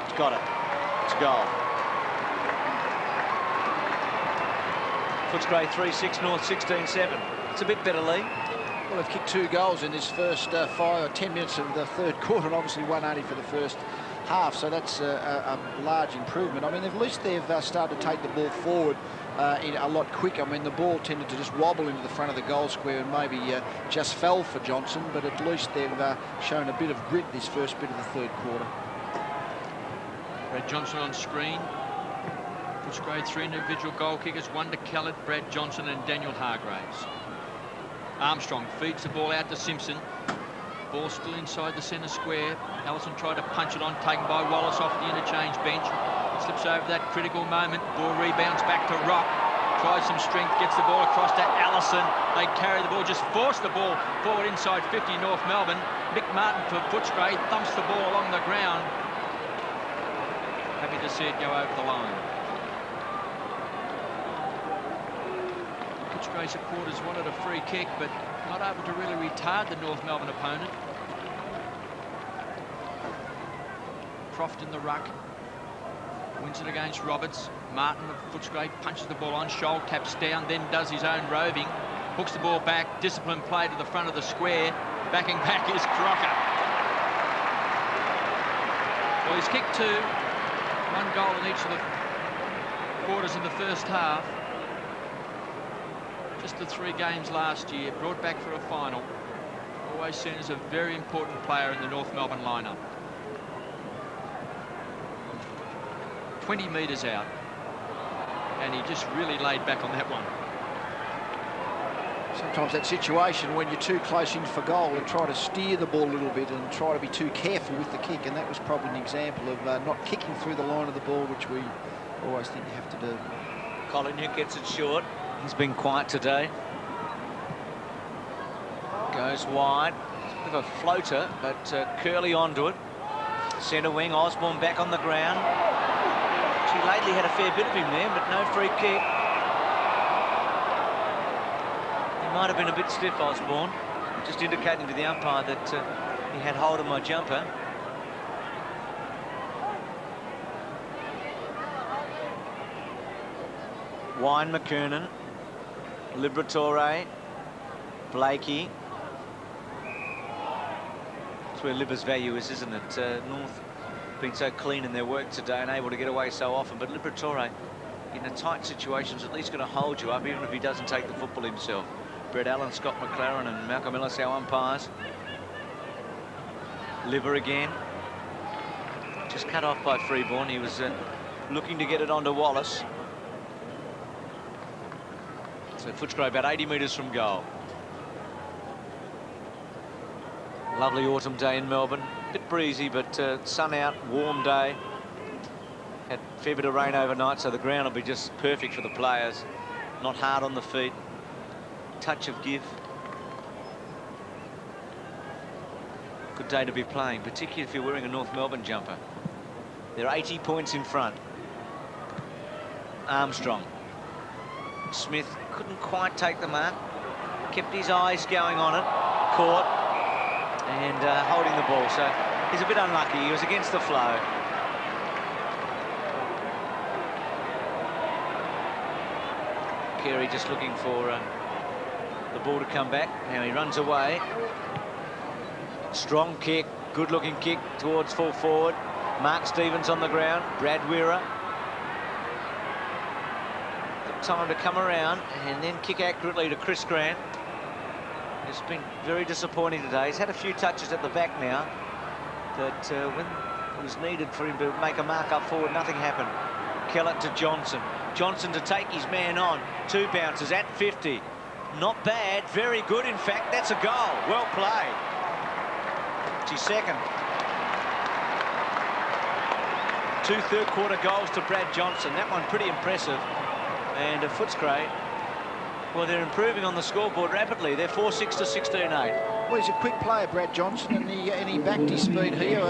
It's got it. It's a goal. Footscray 3-6, North 16-7. It's a bit better lead. Well, they've kicked 2 goals in this first 5 or 10 minutes of the third quarter, and obviously 180 for the first half, so that's a large improvement. I mean, at least they've started to take the ball forward a lot quicker. I mean, the ball tended to just wobble into the front of the goal square and maybe just fell for Johnson, but at least they've shown a bit of grit this first bit of the third quarter. Brad Johnson on screen. Footscray 3 individual goal kickers, 1 to Kellett, Brad Johnson and Daniel Hargraves. Armstrong feeds the ball out to Simpson. Ball still inside the centre square. Allison tried to punch it on, taken by Wallace off the interchange bench. Slips over that critical moment. Ball rebounds back to Rock. Tries some strength, gets the ball across to Allison. They carry the ball, just force the ball forward inside 50 North Melbourne. Mick Martin for Footscray thumps the ball along the ground. Happy to see it go over the line. Footscray supporters wanted a free kick, but not able to really retard the North Melbourne opponent. Croft in the ruck. Wins it against Roberts. Martin of Footscray punches the ball on. Scholl taps down, then does his own roving. Hooks the ball back. Disciplined play to the front of the square. Backing back is Crocker. Well, he's kicked 2. 1 goal in each of the quarters in the first half. Just the 3 games last year. Brought back for a final. Always seen as a very important player in the North Melbourne lineup. 20 metres out, and he just really laid back on that one. Sometimes that situation when you're too close in for goal and try to steer the ball a little bit and try to be too careful with the kick, and that was probably an example of not kicking through the line of the ball, which we always think you have to do. Collingham gets it short. He's been quiet today. Goes wide. It's a bit of a floater, but Curley onto it. Centre wing, Osborne back on the ground. She lately had a fair bit of him there, but no free kick. He might have been a bit stiff, Osborne, just indicating to the umpire that he had hold of my jumper. Wine, McKernan, Liberatore, Blakey. That's where Libba's value is, isn't it? North been so clean in their work today and able to get away so often, but Liberatore in a tight situation is at least going to hold you up, even if he doesn't take the football himself. Brett Allen, Scott McLaren and Malcolm Ellis, our umpires. Libba again. Just cut off by Freeborn. He was looking to get it onto Wallace. So Footscray about 80 metres from goal. Lovely autumn day in Melbourne. Bit breezy, but sun out, warm day. Had a fair bit of rain overnight, so the ground will be just perfect for the players. Not hard on the feet. Touch of give. Good day to be playing, particularly if you're wearing a North Melbourne jumper. They're 80 points in front. Armstrong. Smith couldn't quite take the mark. Kept his eyes going on it. Caught. And holding the ball, so he's a bit unlucky. He was against the flow. Carey just looking for the ball to come back. Now he runs away. Strong kick, good-looking kick towards full forward. Mark Stevens on the ground. Brad Weira. Good time to come around and then kick accurately to Chris Grant. It's been very disappointing today. He's had a few touches at the back now, but when it was needed for him to make a mark up forward, nothing happened. Kellett to Johnson. Johnson to take his man on. 2 bounces at 50. Not bad, very good in fact. That's a goal. Well played. It's his second. 2 third-quarter goals to Brad Johnson. That one pretty impressive. And Footscray, well, they're improving on the scoreboard rapidly. They're 4-6 to 16-8. Well, he's a quick player, Brad Johnson, and he backed his speed here.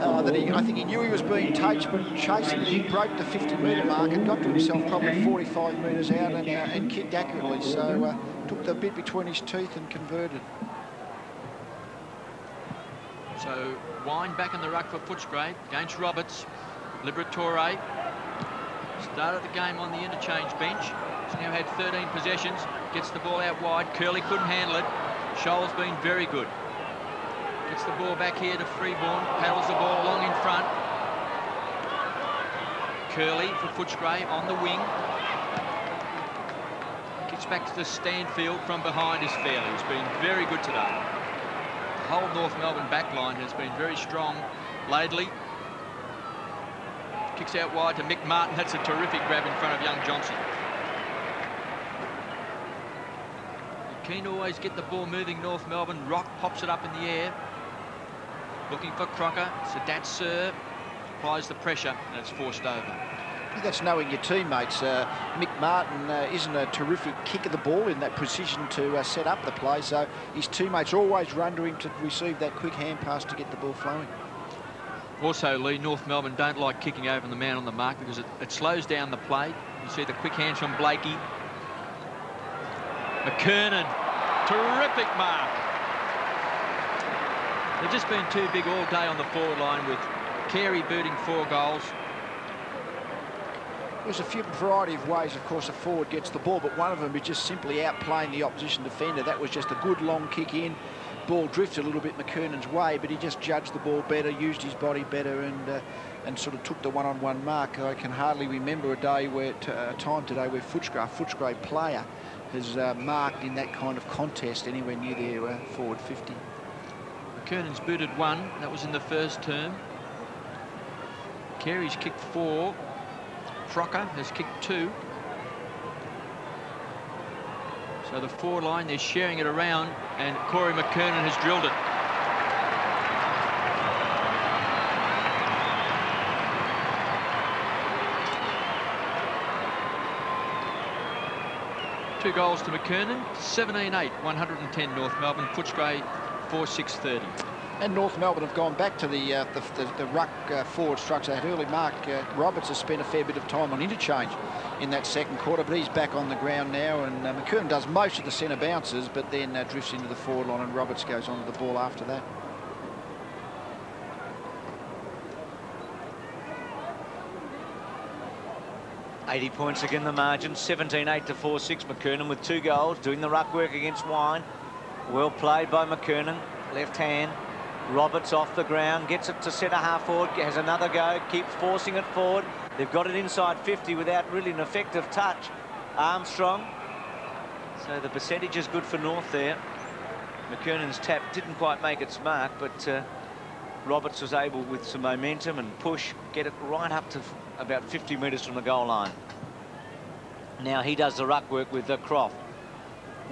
I think he knew he was being touched, but chasing, he broke the 50-metre mark and got to himself probably 45 metres out and kicked accurately. So took the bit between his teeth and converted. So Wine back in the ruck for Footscray against Roberts. Liberatore started the game on the interchange bench. He's now had 13 possessions. Gets the ball out wide. Curley couldn't handle it. Scholl's been very good. Gets the ball back here to Freeborn. Paddles the ball along in front. Curley for Footscray on the wing. Kicks back to the Stanfield from behind is Fairley, who's been very good today. The whole North Melbourne back line has been very strong. Laidley kicks out wide to Mick Martin. That's a terrific grab in front of young Johnson. Keen to always get the ball moving, North Melbourne. Rock pops it up in the air. Looking for Crocker. Sadat Sir applies the pressure, and it's forced over. I think that's knowing your teammates. Mick Martin isn't a terrific kick of the ball in that position to set up the play, so his teammates always run to him to receive that quick hand pass to get the ball flowing. Also, Lee, North Melbourne don't like kicking over the man on the mark because it slows down the play. You see the quick hands from Blakey. McKernan, terrific mark. They've just been too big all day on the forward line, with Carey booting 4 goals. There's a variety of ways, of course, a forward gets the ball, but one of them is just simply outplaying the opposition defender. That was just a good long kick in. Ball drifted a little bit McKernan's way, but he just judged the ball better, used his body better, and sort of took the one-on-one mark. I can hardly remember a time today where Footscray player has marked in that kind of contest anywhere near their forward 50. McKernan's booted 1. That was in the first term. Carey's kicked 4. Crocker has kicked 2. So the forward line, they're sharing it around, and Corey McKernan has drilled it. Two goals to McKernan, 17-8, 110 North Melbourne. Footscray 4-6-30. And North Melbourne have gone back to the ruck forward structure. That early mark, Roberts has spent a fair bit of time on interchange in that second quarter, but he's back on the ground now, and McKernan does most of the centre bounces, but then drifts into the forward line, and Roberts goes on to the ball after that. $80 points again the margin, 17-8 to 4-6. McKernan with 2 goals, doing the ruck work against Wine. Well played by McKernan, left hand. Roberts off the ground, gets it to centre half forward, has another go, keeps forcing it forward. They've got it inside 50 without really an effective touch. Armstrong. So the percentage is good for North there. McKernan's tap didn't quite make its mark, but Roberts was able, with some momentum and push, get it right up to about 50 metres from the goal line. Now he does the ruck work with Croft.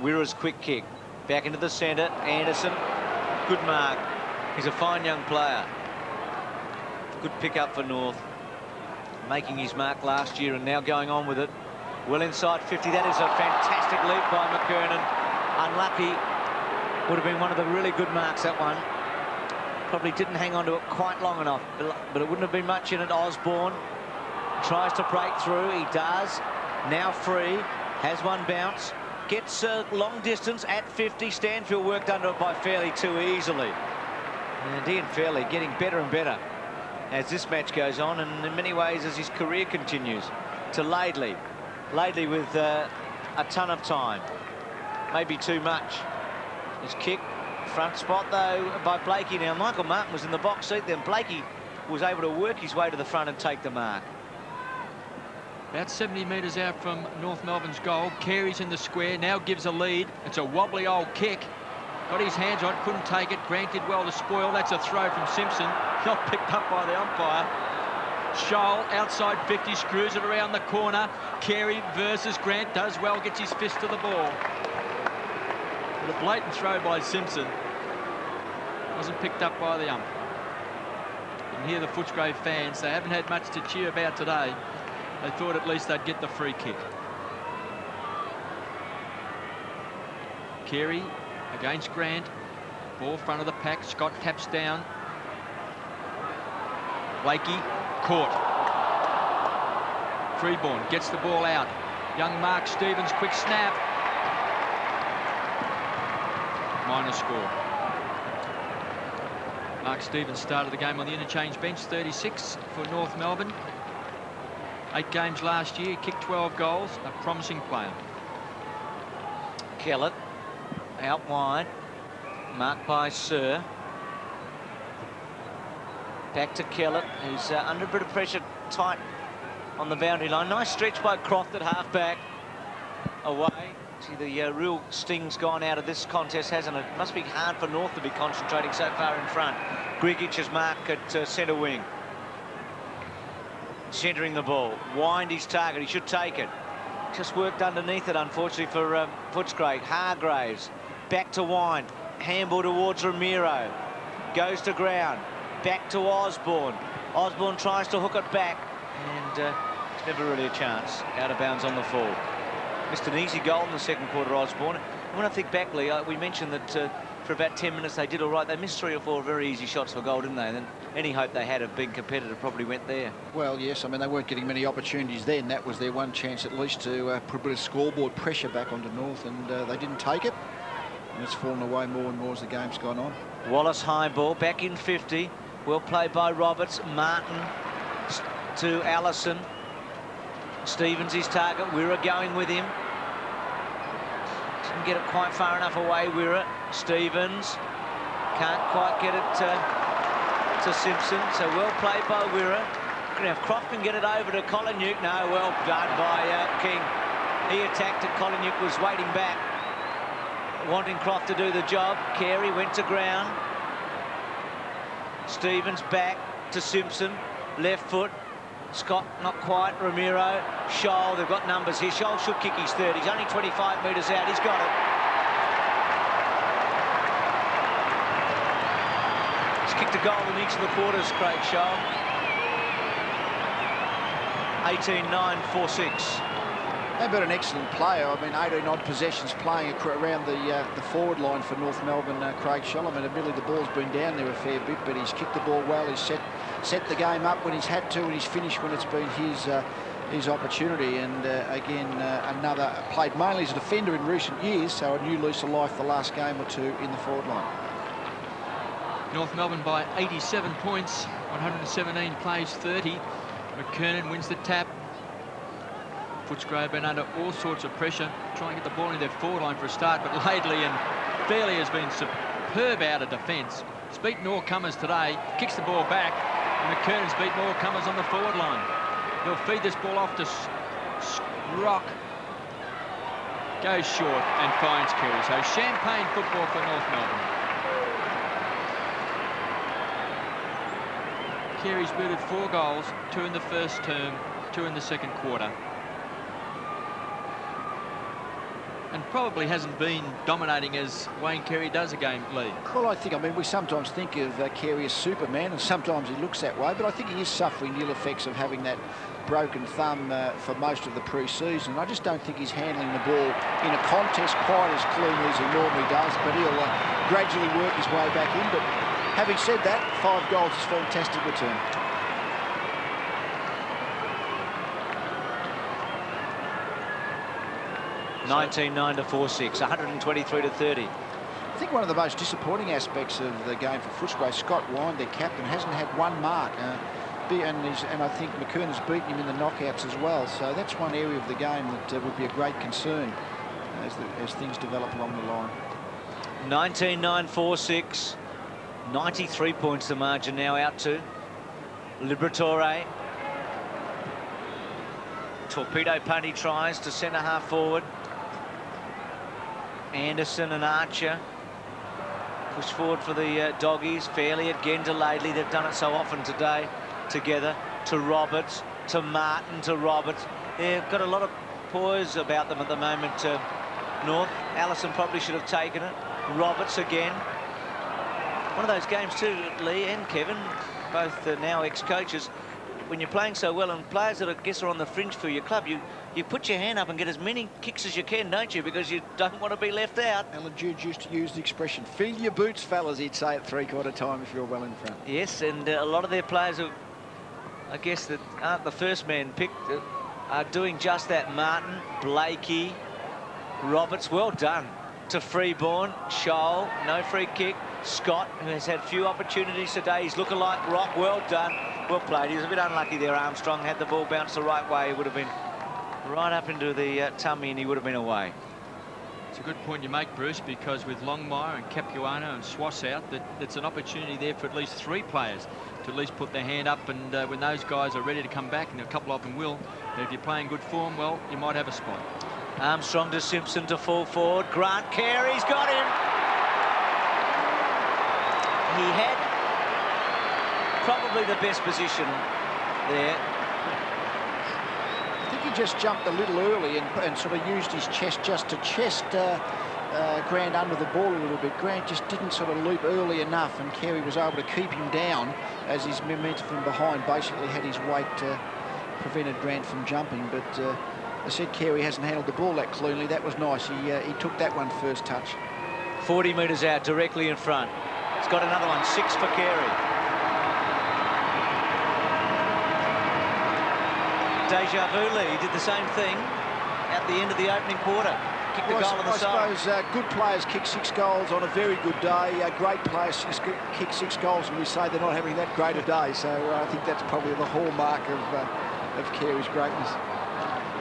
Wirra's quick kick. Back into the centre. Anderson. Good mark. He's a fine young player. Good pick up for North. Making his mark last year and now going on with it. Well inside 50. That is a fantastic leap by McKernan. Unlucky. Would have been one of the really good marks, that one. Probably didn't hang on to it quite long enough, but it wouldn't have been much in it. Osborne tries to break through. He does. Now free. Has one bounce. Gets a long distance at 50. Stanfield worked under it by Fairley too easily. And Ian Fairley getting better and better as this match goes on, and in many ways as his career continues. To Laidley. Laidley with a ton of time. Maybe too much. His kick. Front spot, though, by Blakey. Now, Michael Martin was in the box seat. Then Blakey was able to work his way to the front and take the mark. About 70 metres out from North Melbourne's goal. Carey's in the square, now gives a lead. It's a wobbly old kick. Got his hands on it, couldn't take it. Grant did well to spoil. That's a throw from Simpson. Not picked up by the umpire. Scholl outside 50, screws it around the corner. Carey versus Grant, does well, gets his fist to the ball. But a blatant throw by Simpson. Wasn't picked up by the ump. You can hear the Footscray fans. They haven't had much to cheer about today. They thought at least they'd get the free kick. Carey against Grant. Ball front of the pack. Scott taps down. Blakey caught. Freeborn gets the ball out. Young Mark Stevens, quick snap. Minor score. Mark Stevens started the game on the interchange bench, 36 for North Melbourne. 8 games last year, kicked 12 goals, a promising player. Kellett out wide. Marked by Sir. Back to Kellett, who's under a bit of pressure, tight on the boundary line. Nice stretch by Croft at half-back. Away. See, the real sting's gone out of this contest, hasn't it? Must be hard for North to be concentrating so far in front. Grigic is marked at centre wing. Centering the ball. Wind his target. He should take it. Just worked underneath it, unfortunately, for Footscray. Hargraves. Back to Wind. Handball towards Ramiro. Goes to ground. Back to Osborne. Osborne tries to hook it back. And it's never really a chance. Out of bounds on the fall. Missed an easy goal in the second quarter, Osborne. And when I think back, Lee, we mentioned that for about 10 minutes they did all right. They missed 3 or 4 very easy shots for goal, didn't they? And then any hope they had of being competitive probably went there. Well, yes, I mean, they weren't getting many opportunities then. That was their one chance at least to put a bit of scoreboard pressure back onto North, and they didn't take it. And it's fallen away more and more as the game's gone on. Wallace high ball, back in 50. Well played by Roberts. Martin to Allison. Stevens his target. Wirra going with him. Didn't get it quite far enough away, Wirra. Stevens can't quite get it to Simpson. So well played by Wirra. Now if Croft can get it over to Collinuk. No, well done by King. He attacked it. Collinuk was waiting back, wanting Croft to do the job. Carey went to ground. Stevens back to Simpson. Left foot. Scott not quite. Ramiro. Scholl, they've got numbers here. Scholl should kick his third. He's only 25 metres out. He's got it. He's kicked a goal in each of the quarters, Craig Scholl. 18-9, 4-6. They've got an excellent player. I mean, 18-odd possessions playing around the forward line for North Melbourne, Craig Scholl. I mean, admittedly the ball's been down there a fair bit, but he's kicked the ball well. He's set the game up when he's had to, and he's finished when it's been his opportunity. And again, another played mainly as a defender in recent years, so a new lease of life the last game or two in the forward line. North Melbourne by 87 points, 117 plays 30. McKernan wins the tap. Footscray have been under all sorts of pressure, trying to get the ball in their forward line for a start, but Laidley and Fairley has been superb out of defence. He's beaten all comers today, kicks the ball back, and McKernan's beaten all comers on the forward line. He'll feed this ball off to Rock. Goes short and finds Carey. So champagne football for North Melbourne. Carey's booted 4 goals, 2 in the first term, 2 in the second quarter. And probably hasn't been dominating as Wayne Carey does a game, Lee. Well, I mean, we sometimes think of Carey as Superman, and sometimes he looks that way, but I think he is suffering ill effects of having that broken thumb for most of the pre-season. I just don't think he's handling the ball in a contest quite as cleanly as he normally does, but he'll gradually work his way back in. But having said that, 5 goals is a fantastic return. 19-9 to 4-6, 123 to 30. I think one of the most disappointing aspects of the game for Footscray, Scott Wind, their captain, hasn't had 1 mark. And I think McKernan's beaten him in the knockouts as well. So that's one area of the game that would be a great concern as things develop along the line. 19-9, 4-6. 93 points the margin now out to Liberatore. Torpedo punt he tries to centre half forward. Anderson and Archer push forward for the Doggies. Fairley again to Laidley. They've done it so often today together. To Roberts, to Martin, to Roberts. They've got a lot of poise about them at the moment. North. Allison probably should have taken it. Roberts again. One of those games too, Lee and Kevin, both now ex-coaches. When you're playing so well, and players that I guess are on the fringe for your club, you put your hand up and get as many kicks as you can, don't you? Because you don't want to be left out. Alan Jude used to use the expression, "Fill your boots, fellas," he'd say at 3/4 time if you're well in front. Yes, and a lot of their players, I guess, that aren't the first man picked, are doing just that. Martin, Blakey, Roberts, well done. To Freeborn, Scholl, no free kick. Scott, who has had few opportunities today, he's lookalike Rock, well done. Well played. He was a bit unlucky there, Armstrong. Had the ball bounced the right way, he would have been right up into the tummy and he would have been away. It's a good point you make, Bruce, because with Longmire and Capuano and Swass out, it's an opportunity there for at least 3 players to at least put their hand up, and when those guys are ready to come back, and a couple of them will, if you're playing good form, well, you might have a spot. Armstrong to Simpson to full forward. Grant Carey's got him. He had probably the best position there. I think he just jumped a little early and sort of used his chest just to chest Grant under the ball a little bit. Grant just didn't sort of loop early enough, and Carey was able to keep him down as his momentum from behind basically had his weight prevented Grant from jumping. But I said Carey hasn't handled the ball that cleanly. That was nice. He took that one first touch. 40 metres out, directly in front. He's got another one, 6 for Carey. Deja vu, he did the same thing at the end of the opening quarter. Kicked the goal on the side. I suppose good players kick 6 goals on a very good day. Great players kick 6 goals and we say they're not having that great a day. So I think that's probably the hallmark of Carey's greatness.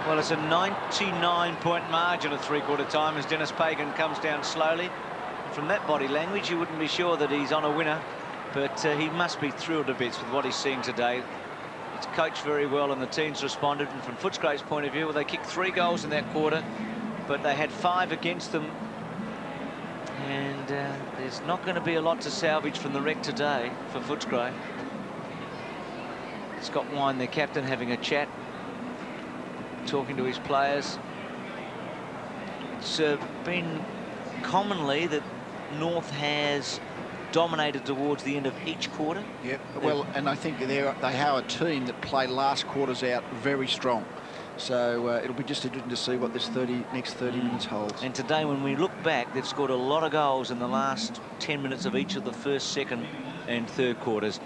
Well, it's a 99-point margin at three-quarter time as Dennis Pagan comes down slowly. From that body language, you wouldn't be sure that he's on a winner, but he must be thrilled to bits with what he's seeing today. It's coached very well and the team's responded, and from Footscray's point of view, well, they kicked 3 goals in that quarter, but they had 5 against them, and there's not going to be a lot to salvage from the wreck today for Footscray. Scott Wine, their captain, having a chat, talking to his players. It's been commonly that North has dominated towards the end of each quarter. Yep. Well, and I think they are a team that play last quarters out very strong. So it'll be just interesting to see what this next 30 minutes holds. And today, when we look back, they've scored a lot of goals in the last 10 minutes of each of the first, second and third quarters.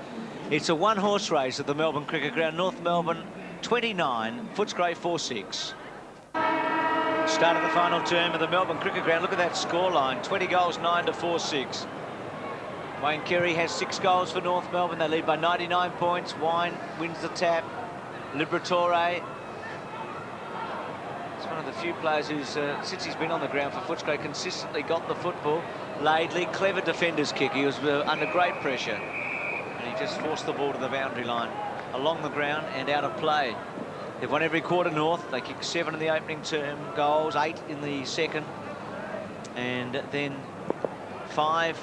It's a one-horse race at the Melbourne Cricket Ground. North Melbourne 29, Footscray 4-6. Start of the final term of the Melbourne Cricket Ground. Look at that scoreline, 20 goals, 9 to 4-6. Wayne Carey has 6 goals for North Melbourne. They lead by 99 points. Wine wins the tap. Liberatore. It's one of the few players who's, since he's been on the ground for Footscray, consistently got the football. Laidley, clever defender's kick. He was under great pressure, and he just forced the ball to the boundary line, along the ground and out of play. They've won every quarter, North. They kicked 7 in the opening term goals, 8 in the second, and then 5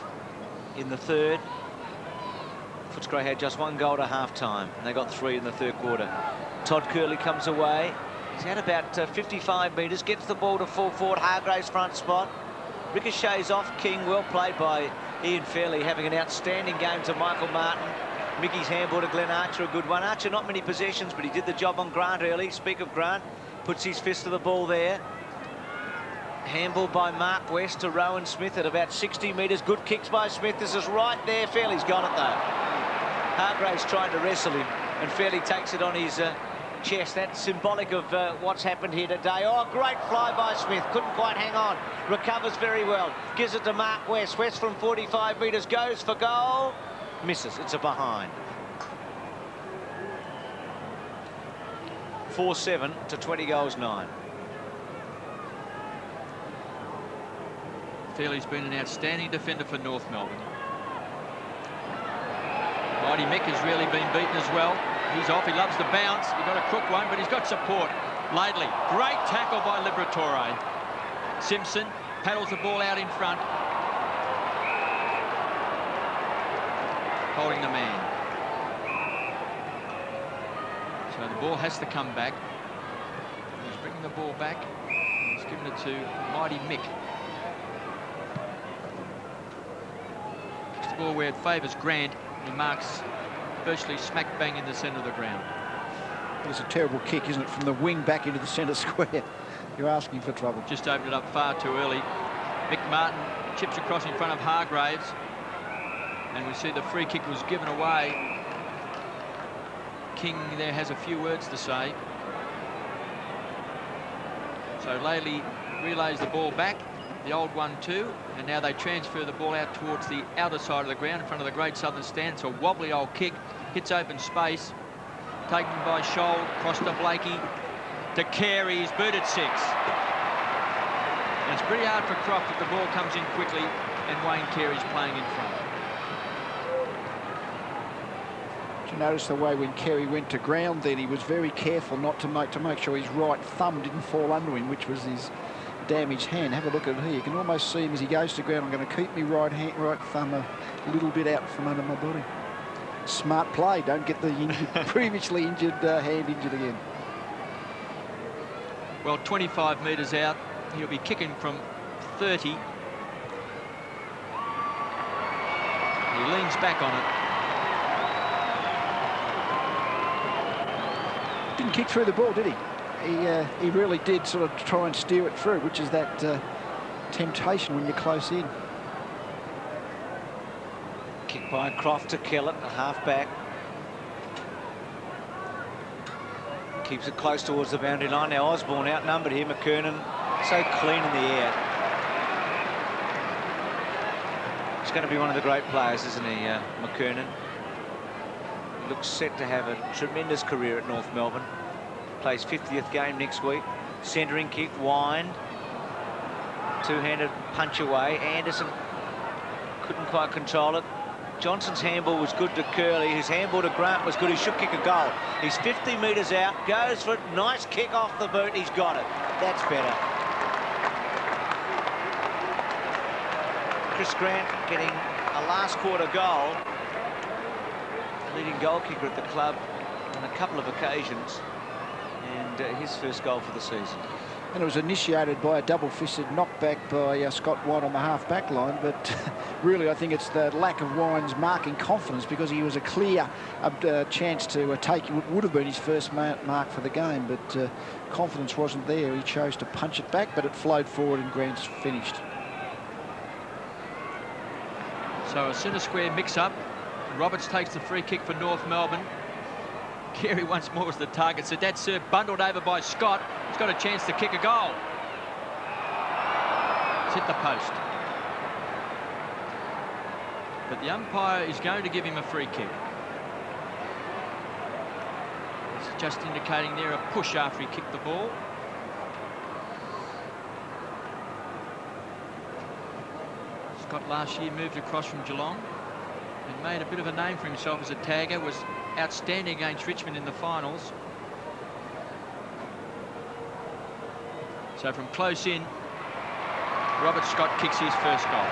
in the third. Footscray had just 1 goal to half-time, and they got 3 in the third quarter. Todd Curley comes away. He's had about 55 metres, gets the ball to full forward, Hargraves front spot. Ricochets off King, well played by Ian Fairley, having an outstanding game to Michael Martin. Mickey's handball to Glenn Archer, a good one. Archer, not many possessions, but he did the job on Grant early. Speak of Grant, puts his fist to the ball there. Handball by Mark West to Rowan Smith at about 60 metres. Good kicks by Smith. This is right there. Fairley's got it, though. Hargraves trying to wrestle him, and Fairley takes it on his chest. That's symbolic of what's happened here today. Oh, great fly by Smith. Couldn't quite hang on. Recovers very well. Gives it to Mark West. West from 45 metres goes for goal. Misses. It's a behind. 4-7 to 20 goals 9. Fairley's been an outstanding defender for North Melbourne. Mighty Mick has really been beaten as well. He's off. He loves the bounce. He got a crook one, but he's got support. Laidley, great tackle by Liberatore. Simpson paddles the ball out in front, holding the man. So the ball has to come back. He's bringing the ball back. He's giving it to Mighty Mick. It's the ball where it favours Grant. He marks virtually smack bang in the centre of the ground. It's a terrible kick, isn't it, from the wing back into the centre square. You're asking for trouble. Just opened it up far too early. Mick Martin chips across in front of Hargraves, and we see the free kick was given away. King there has a few words to say. So Laidley relays the ball back, the old 1-2, and now they transfer the ball out towards the outer side of the ground in front of the Great Southern Stand. It's a wobbly old kick, hits open space, taken by Scholl, cross to Blakey, to Carey, he's booted 6. And it's pretty hard for Croft if the ball comes in quickly and Wayne Carey's playing in front. Did you notice the way when Carey went to ground then, he was very careful not to make sure his right thumb didn't fall under him, which was his damaged hand. Have a look at it here. You can almost see him as he goes to ground. I'm going to keep my right thumb a little bit out from under my body. Smart play. Don't get the previously injured hand injured again. Well, 25 metres out. He'll be kicking from 30. He leans back on it. Didn't kick through the ball, did he? He really did sort of try and steer it through, which is that temptation when you're close in. Kick by Croft to Kellett, a half-back. Keeps it close towards the boundary line. Now Osborne outnumbered here. McKernan so clean in the air. He's going to be one of the great players, isn't he, McKernan? He looks set to have a tremendous career at North Melbourne. Plays 50th game next week. Centering kick, wind. Two-handed punch away. Anderson couldn't quite control it. Johnson's handball was good to Curley. His handball to Grant was good. He should kick a goal. He's 50 metres out, goes for it. Nice kick off the boot. He's got it. That's better. Chris Grant getting a last quarter goal. Leading goal kicker at the club on a couple of occasions. And his first goal for the season. And it was initiated by a double-fisted knockback by Scott White on the half-back line, but really I think it's the lack of Wine's marking confidence, because he was a clear chance to take. It would have been his first mark for the game, but confidence wasn't there. He chose to punch it back, but it flowed forward and Grant's finished. So a centre square mix-up. Roberts takes the free kick for North Melbourne. Carey once more was the target. So that's bundled over by Scott. He's got a chance to kick a goal. It's hit the post. But the umpire is going to give him a free kick. It's just indicating there a push after he kicked the ball. Scott last year moved across from Geelong and made a bit of a name for himself as a tagger. Was outstanding against Richmond in the finals. So from close in, Robert Scott kicks his first goal.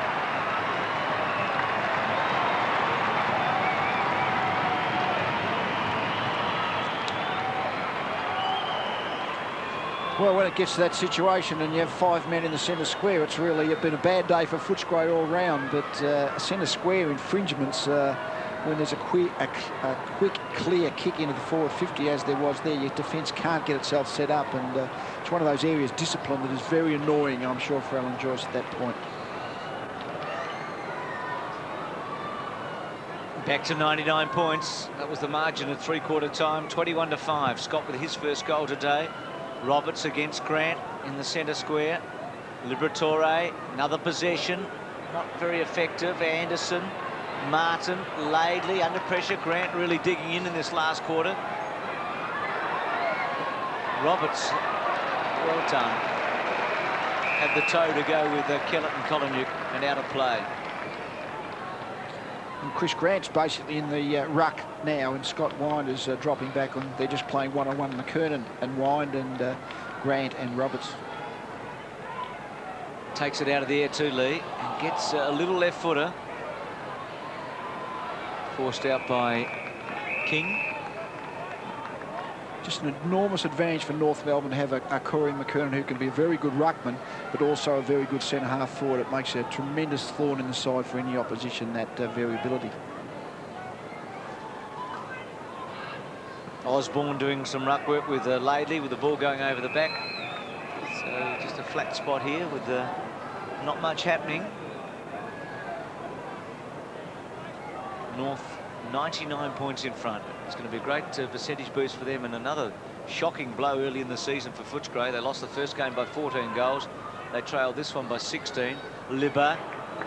Well, when it gets to that situation and you have 5 men in the centre square, it's really been a bad day for Footscray all round. But centre square infringements, when there's a quick, clear kick into the forward 50, as there was there, your defence can't get itself set up. And it's one of those areas, discipline, that is very annoying, I'm sure, for Alan Joyce at that point. Back to 99 points. That was the margin at three-quarter time, 21-5. Scott with his first goal today. Roberts against Grant in the centre square. Liberatore, another possession, not very effective. Anderson, Martin, Laidley under pressure. Grant really digging in this last quarter. Roberts, well done. Had the toe to go with Kellett and Kolonyuk and out of play. And Chris Grant's basically in the ruck now, and Scott Wind is dropping back on. They're just playing one-on-one, McKernan and Wind and Grant and Roberts. Takes it out of the air too, Lee, and gets a little left footer. Forced out by King. Just an enormous advantage for North Melbourne to have a Corey McKernan who can be a very good ruckman, but also a very good centre-half forward. It makes a tremendous thorn in the side for any opposition, that variability. Osborne doing some ruck work with Laidley, with the ball going over the back. So just a flat spot here with not much happening. North 99 points in front. It's going to be a great percentage boost for them, and another shocking blow early in the season for Footscray. They lost the first game by 14 goals. They trailed this one by 16. Libba,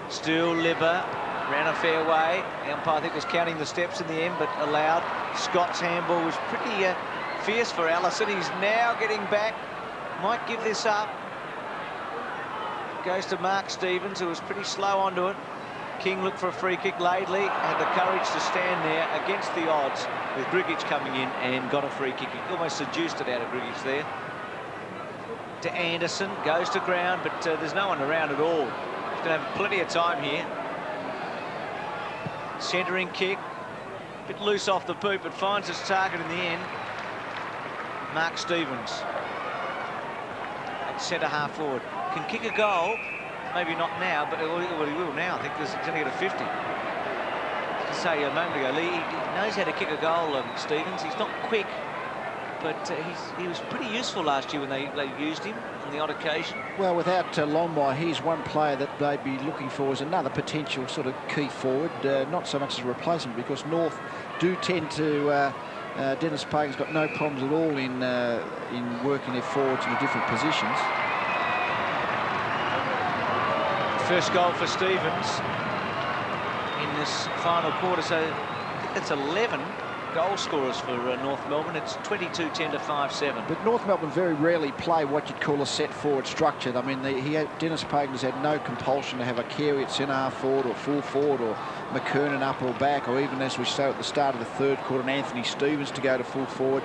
still Libba, ran a fair way. The umpire, I think, was counting the steps in the end, but allowed. Scott's handball was pretty fierce for Allison. He's now getting back. Might give this up. goes to Mark Stevens, who was pretty slow onto it. King looked for a free kick. Laidley had the courage to stand there against the odds with Grigic coming in and got a free kick. He almost seduced it out of Grigic there. To Anderson, goes to ground, but there's no one around at all. He's going to have plenty of time here. Centering kick, a bit loose off the boot, but finds its target in the end. Mark Stevens at centre half forward can kick a goal. Maybe not now, but he will now. I think he's going to get a 50. To say a moment ago, he knows how to kick a goal, Stevens. He's not quick, but he was pretty useful last year when they used him on the odd occasion. Well, without Longmire, he's one player that they'd be looking for as another potential sort of key forward, not so much as a replacement, because North do tend to... Dennis Pagan's got no problems at all in working their forwards into different positions. First goal for Stevens in this final quarter, so I think that's 11 goal scorers for North Melbourne. It's 22-10 to 5-7. But North Melbourne very rarely play what you'd call a set forward structure. I mean, Dennis Pagan has had no compulsion to have a Carey at centre half forward or full forward, or McKernan up or back, or even, as we saw at the start of the third quarter, and Anthony Stevens to go to full forward.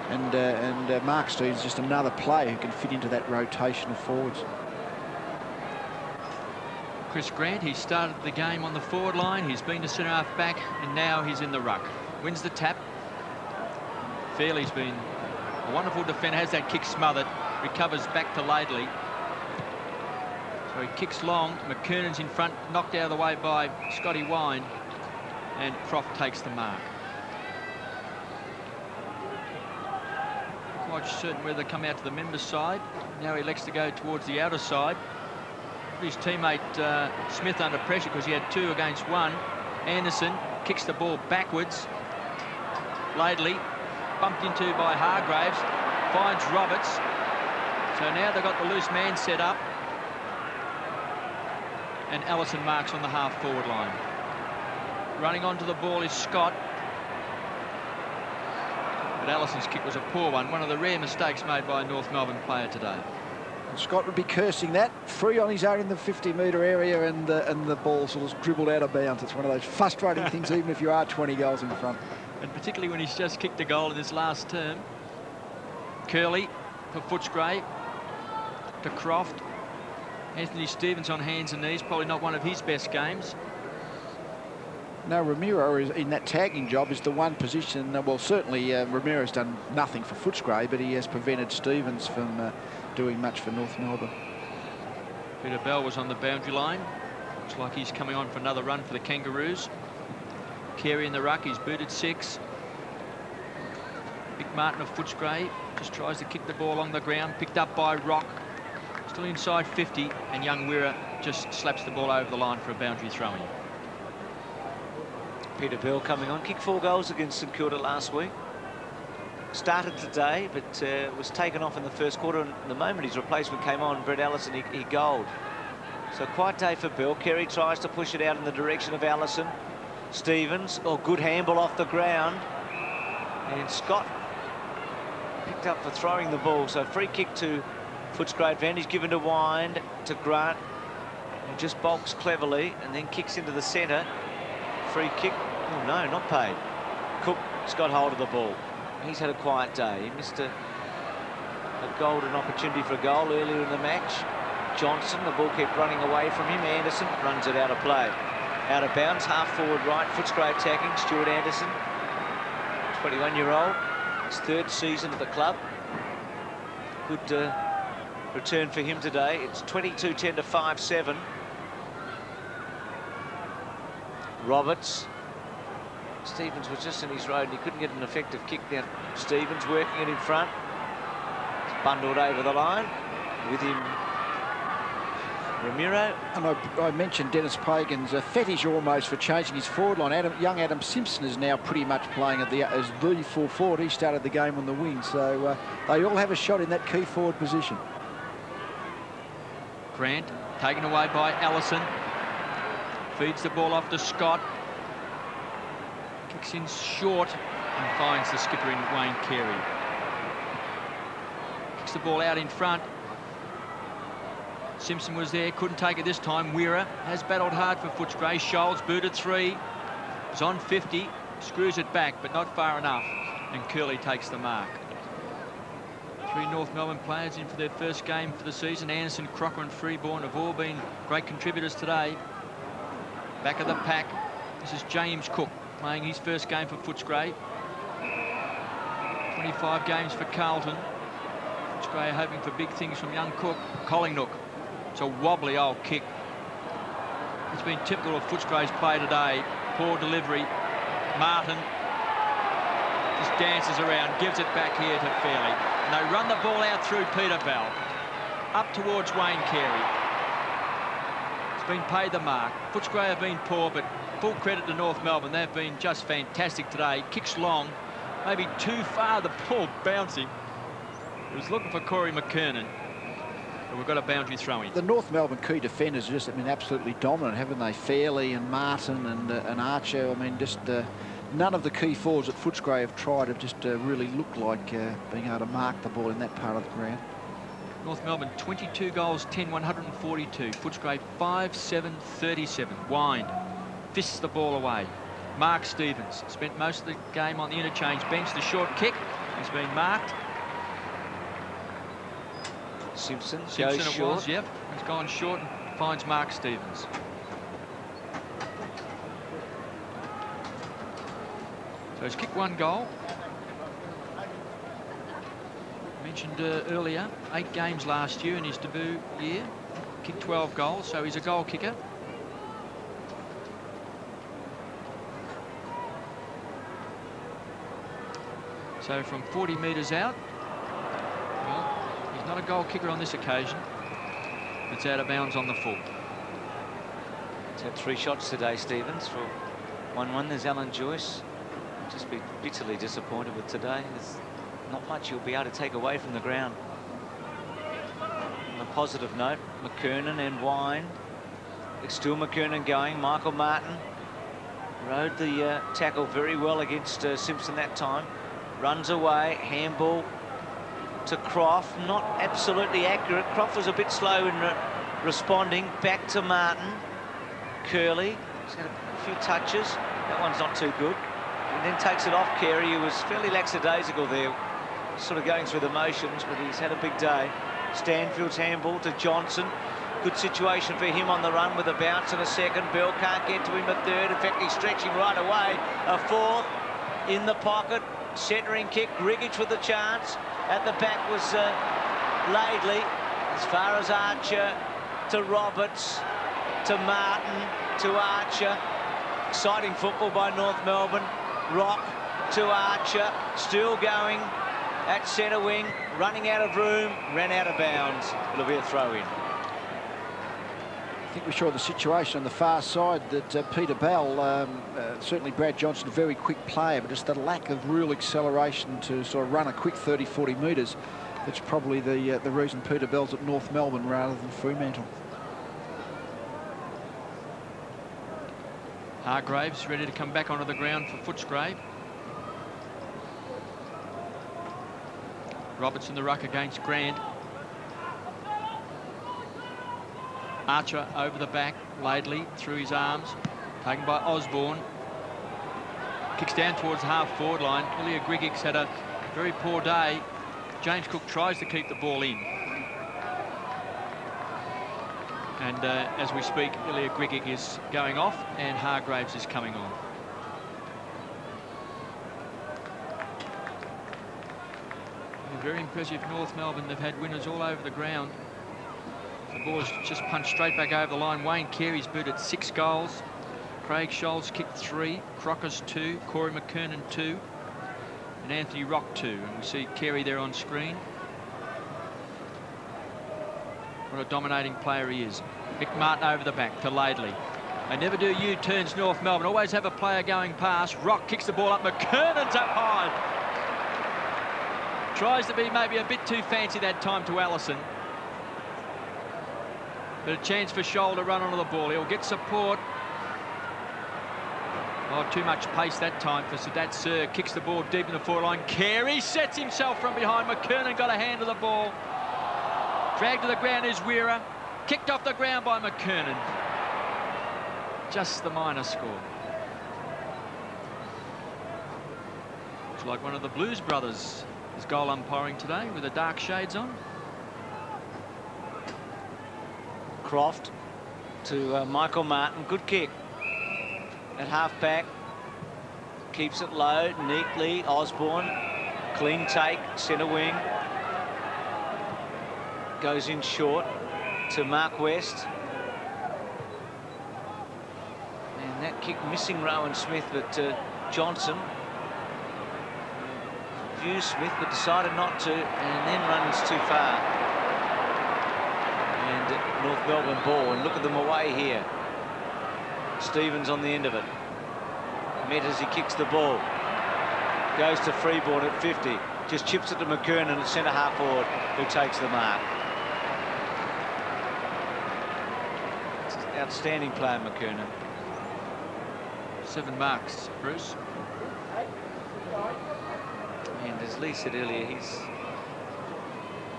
And Mark Stevens is just another player who can fit into that rotation of forwards. Chris Grant, he started the game on the forward line. He's been to centre half back, and now he's in the ruck. Wins the tap. Fairley's been a wonderful defender, has that kick smothered, recovers back to Laidley. So he kicks long. McKernan's in front, knocked out of the way by Scotty Wine, and Croft takes the mark. Quite certain whether they come out to the members' side. Now he elects to go towards the outer side. His teammate Smith under pressure because he had 2 against 1. Anderson kicks the ball backwards. Laidley bumped into by Hargraves, finds Roberts. So now they've got the loose man set up, and Allison marks on the half forward line. Running onto the ball is Scott, but Allison's kick was a poor one of the rare mistakes made by a North Melbourne player today. Scott would be cursing that. Free on his own in the 50-metre area, and the ball sort of dribbled out of bounds. It's one of those frustrating things, even if you are 20 goals in front. And particularly when he's just kicked a goal in this last term. Curley for Footscray to Croft. Anthony Stevens on hands and knees, probably not one of his best games. Now, Ramiro is in that tagging job is the one position. Well, certainly Ramiro's done nothing for Footscray, but he has prevented Stevens from doing much for North Melbourne. Peter Bell was on the boundary line. Looks like he's coming on for another run for the Kangaroos. Carey in the ruck, he's booted 6. Mick Martin of Footscray just tries to kick the ball along the ground, picked up by Rock. Still inside 50, and young Wirra just slaps the ball over the line for a boundary throw-in. Peter Bell coming on, kicked 4 goals against St Kilda last week. Started today, but was taken off in the first quarter, and the moment his replacement came on, Brett Allison, he goaled. So quiet day for Bell. Carey tries to push it out in the direction of Allison. Stevens, good handball off the ground. And Scott picked up for throwing the ball. So free kick to Footscray advantage given to Wind, to Grant, who just bulks cleverly and then kicks into the centre. Free kick. Oh, no, not paid. Cook's got hold of the ball. He's had a quiet day. He missed a golden opportunity for a goal earlier in the match. Johnson, the ball kept running away from him. Anderson runs it out of play. Out of bounds, half forward right. Footscray attacking. Stuart Anderson, 21-year-old. His 3rd season at the club. Good return for him today. It's 22-10 to 5-7. Roberts. Stevens was just in his road and he couldn't get an effective kick down. Stevens working it in front. It's bundled over the line. With him, Ramiro. And I mentioned Dennis Pagan's fetish almost for changing his forward line. Young Adam Simpson is now pretty much playing as the full forward. He started the game on the wing, so they all have a shot in that key forward position. Grant taken away by Allison. Feeds the ball off to Scott. Kicks in short and finds the skipper in Wayne Carey. Kicks the ball out in front. Simpson was there, couldn't take it this time. Weira has battled hard for Footscray. Scholes booted 3. He's on 50, screws it back, but not far enough. And Curley takes the mark. 3 North Melbourne players in for their first game for the season. Anderson, Crocker and Freeborn have all been great contributors today. Back of the pack, this is James Cook playing his first game for Footscray. 25 games for Carlton. Footscray hoping for big things from young Cook. Collingnook, it's a wobbly old kick. It's been typical of Footscray's play today. Poor delivery. Martin just dances around, gives it back here to Fairley. And they run the ball out through Peter Bell, up towards Wayne Carey. It's been paid the mark. Footscray have been poor, but full credit to North Melbourne. They've been just fantastic today. Kicks long, maybe too far, the ball bouncing. He was looking for Corey McKernan. But we've got a boundary throw in. The North Melbourne key defenders have just been absolutely dominant, haven't they? Fairley and Martin and Archer. I mean, just none of the key forwards that Footscray have tried have just really looked like being able to mark the ball in that part of the ground. North Melbourne 22 goals, 10 142. Footscray 5-7 37. Wind fists the ball away. Mark Stevens spent most of the game on the interchange bench. The short kick has been marked. Simpson it short. was, yep. He's gone short and finds Mark Stevens. So he's kicked 1 goal. Mentioned earlier, 8 games last year in his debut year. Kicked 12 goals, so he's a goal kicker. So from 40 metres out, well, he's not a goal kicker on this occasion. It's out of bounds on the full. He's had 3 shots today, Stevens, for 1-1. There's Alan Joyce. Just be bitterly disappointed with today. There's not much you'll be able to take away from the ground. On a positive note, McKernan and Wine. It's still McKernan going. Michael Martin rode the tackle very well against Simpson that time. Runs away, handball to Croft, not absolutely accurate. Croft was a bit slow in responding. Back to Martin. Curley, he's had a few touches. That one's not too good. And then takes it off Carey, who was fairly lackadaisical there, sort of going through the motions, but he's had a big day. Stanfield's handball to Johnson. Good situation for him on the run with a bounce and a second. Bell can't get to him a third. In fact, he's stretching right away. A fourth in the pocket. Centering kick. Griggage with the chance. At the back was Laidley. As far as Archer to Roberts to Martin to Archer. Exciting football by North Melbourne. Rock to Archer. Still going at centre wing. Running out of room. Ran out of bounds. It'll be a throw in. I think we saw the situation on the far side that Peter Bell, certainly Brad Johnson, a very quick player, but just the lack of real acceleration to sort of run a quick 30-40 metres. That's probably the reason Peter Bell's at North Melbourne rather than Fremantle. Hargraves ready to come back onto the ground for Footscray. Roberts in the ruck against Grant. Archer over the back, Laidley through his arms, taken by Osborne. Kicks down towards the half-forward line. Ilya Grigic's had a very poor day. James Cook tries to keep the ball in. And as we speak, Ilya Grigic is going off and Hargraves is coming on. Very impressive North Melbourne. They've had winners all over the ground. The ball is just punched straight back over the line. Wayne Carey's booted 6 goals. Craig Scholes kicked 3. Crocker's 2. Corey McKernan 2. And Anthony Rock 2. And we see Carey there on screen. What a dominating player he is. Mick Martin over the back to Laidley. They never do U-turns, North Melbourne. Always have a player going past. Rock kicks the ball up. McKernan's up high. Tries to be maybe a bit too fancy that time to Allison. But a chance for Scholl to run onto the ball. He'll get support. Oh, too much pace that time for Sadat Sir. Kicks the ball deep in the forward line. Carey sets himself from behind. McKernan got a hand of the ball. Dragged to the ground is Weira. kicked off the ground by McKernan. Just the minor score. Looks like one of the Blues brothers is goal umpiring today with the dark shades on. Croft to Michael Martin. Good kick at half-back. Keeps it low neatly. Osborne. Clean take. Centre wing. Goes in short to Mark West. And that kick missing Rowan Smith, but Johnson views Smith but decided not to, and then runs too far. And North Melbourne ball, and look at them away here. Stevens on the end of it. Met as he kicks the ball. Goes to Freeborn at 50. Just chips it to McKernan at centre half forward, who takes the mark. Outstanding player, McKernan. 7 marks, Bruce. And as Lee said earlier,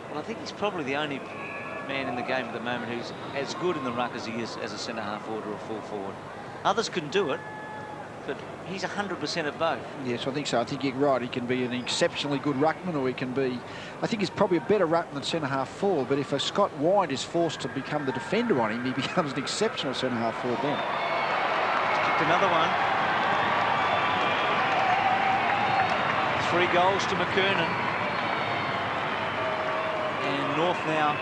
well, I think he's probably the only man in the game at the moment who's as good in the ruck as he is as a centre half forward or a full forward. Others can do it, but he's 100% of both. Yes, I think so. I think you're right. He can be an exceptionally good ruckman, or he can be... I think he's probably a better ruckman than centre half forward, but if a Scott Wind is forced to become the defender on him, he becomes an exceptional centre half forward then. He's kicked another one. 3 goals to McKernan. And North now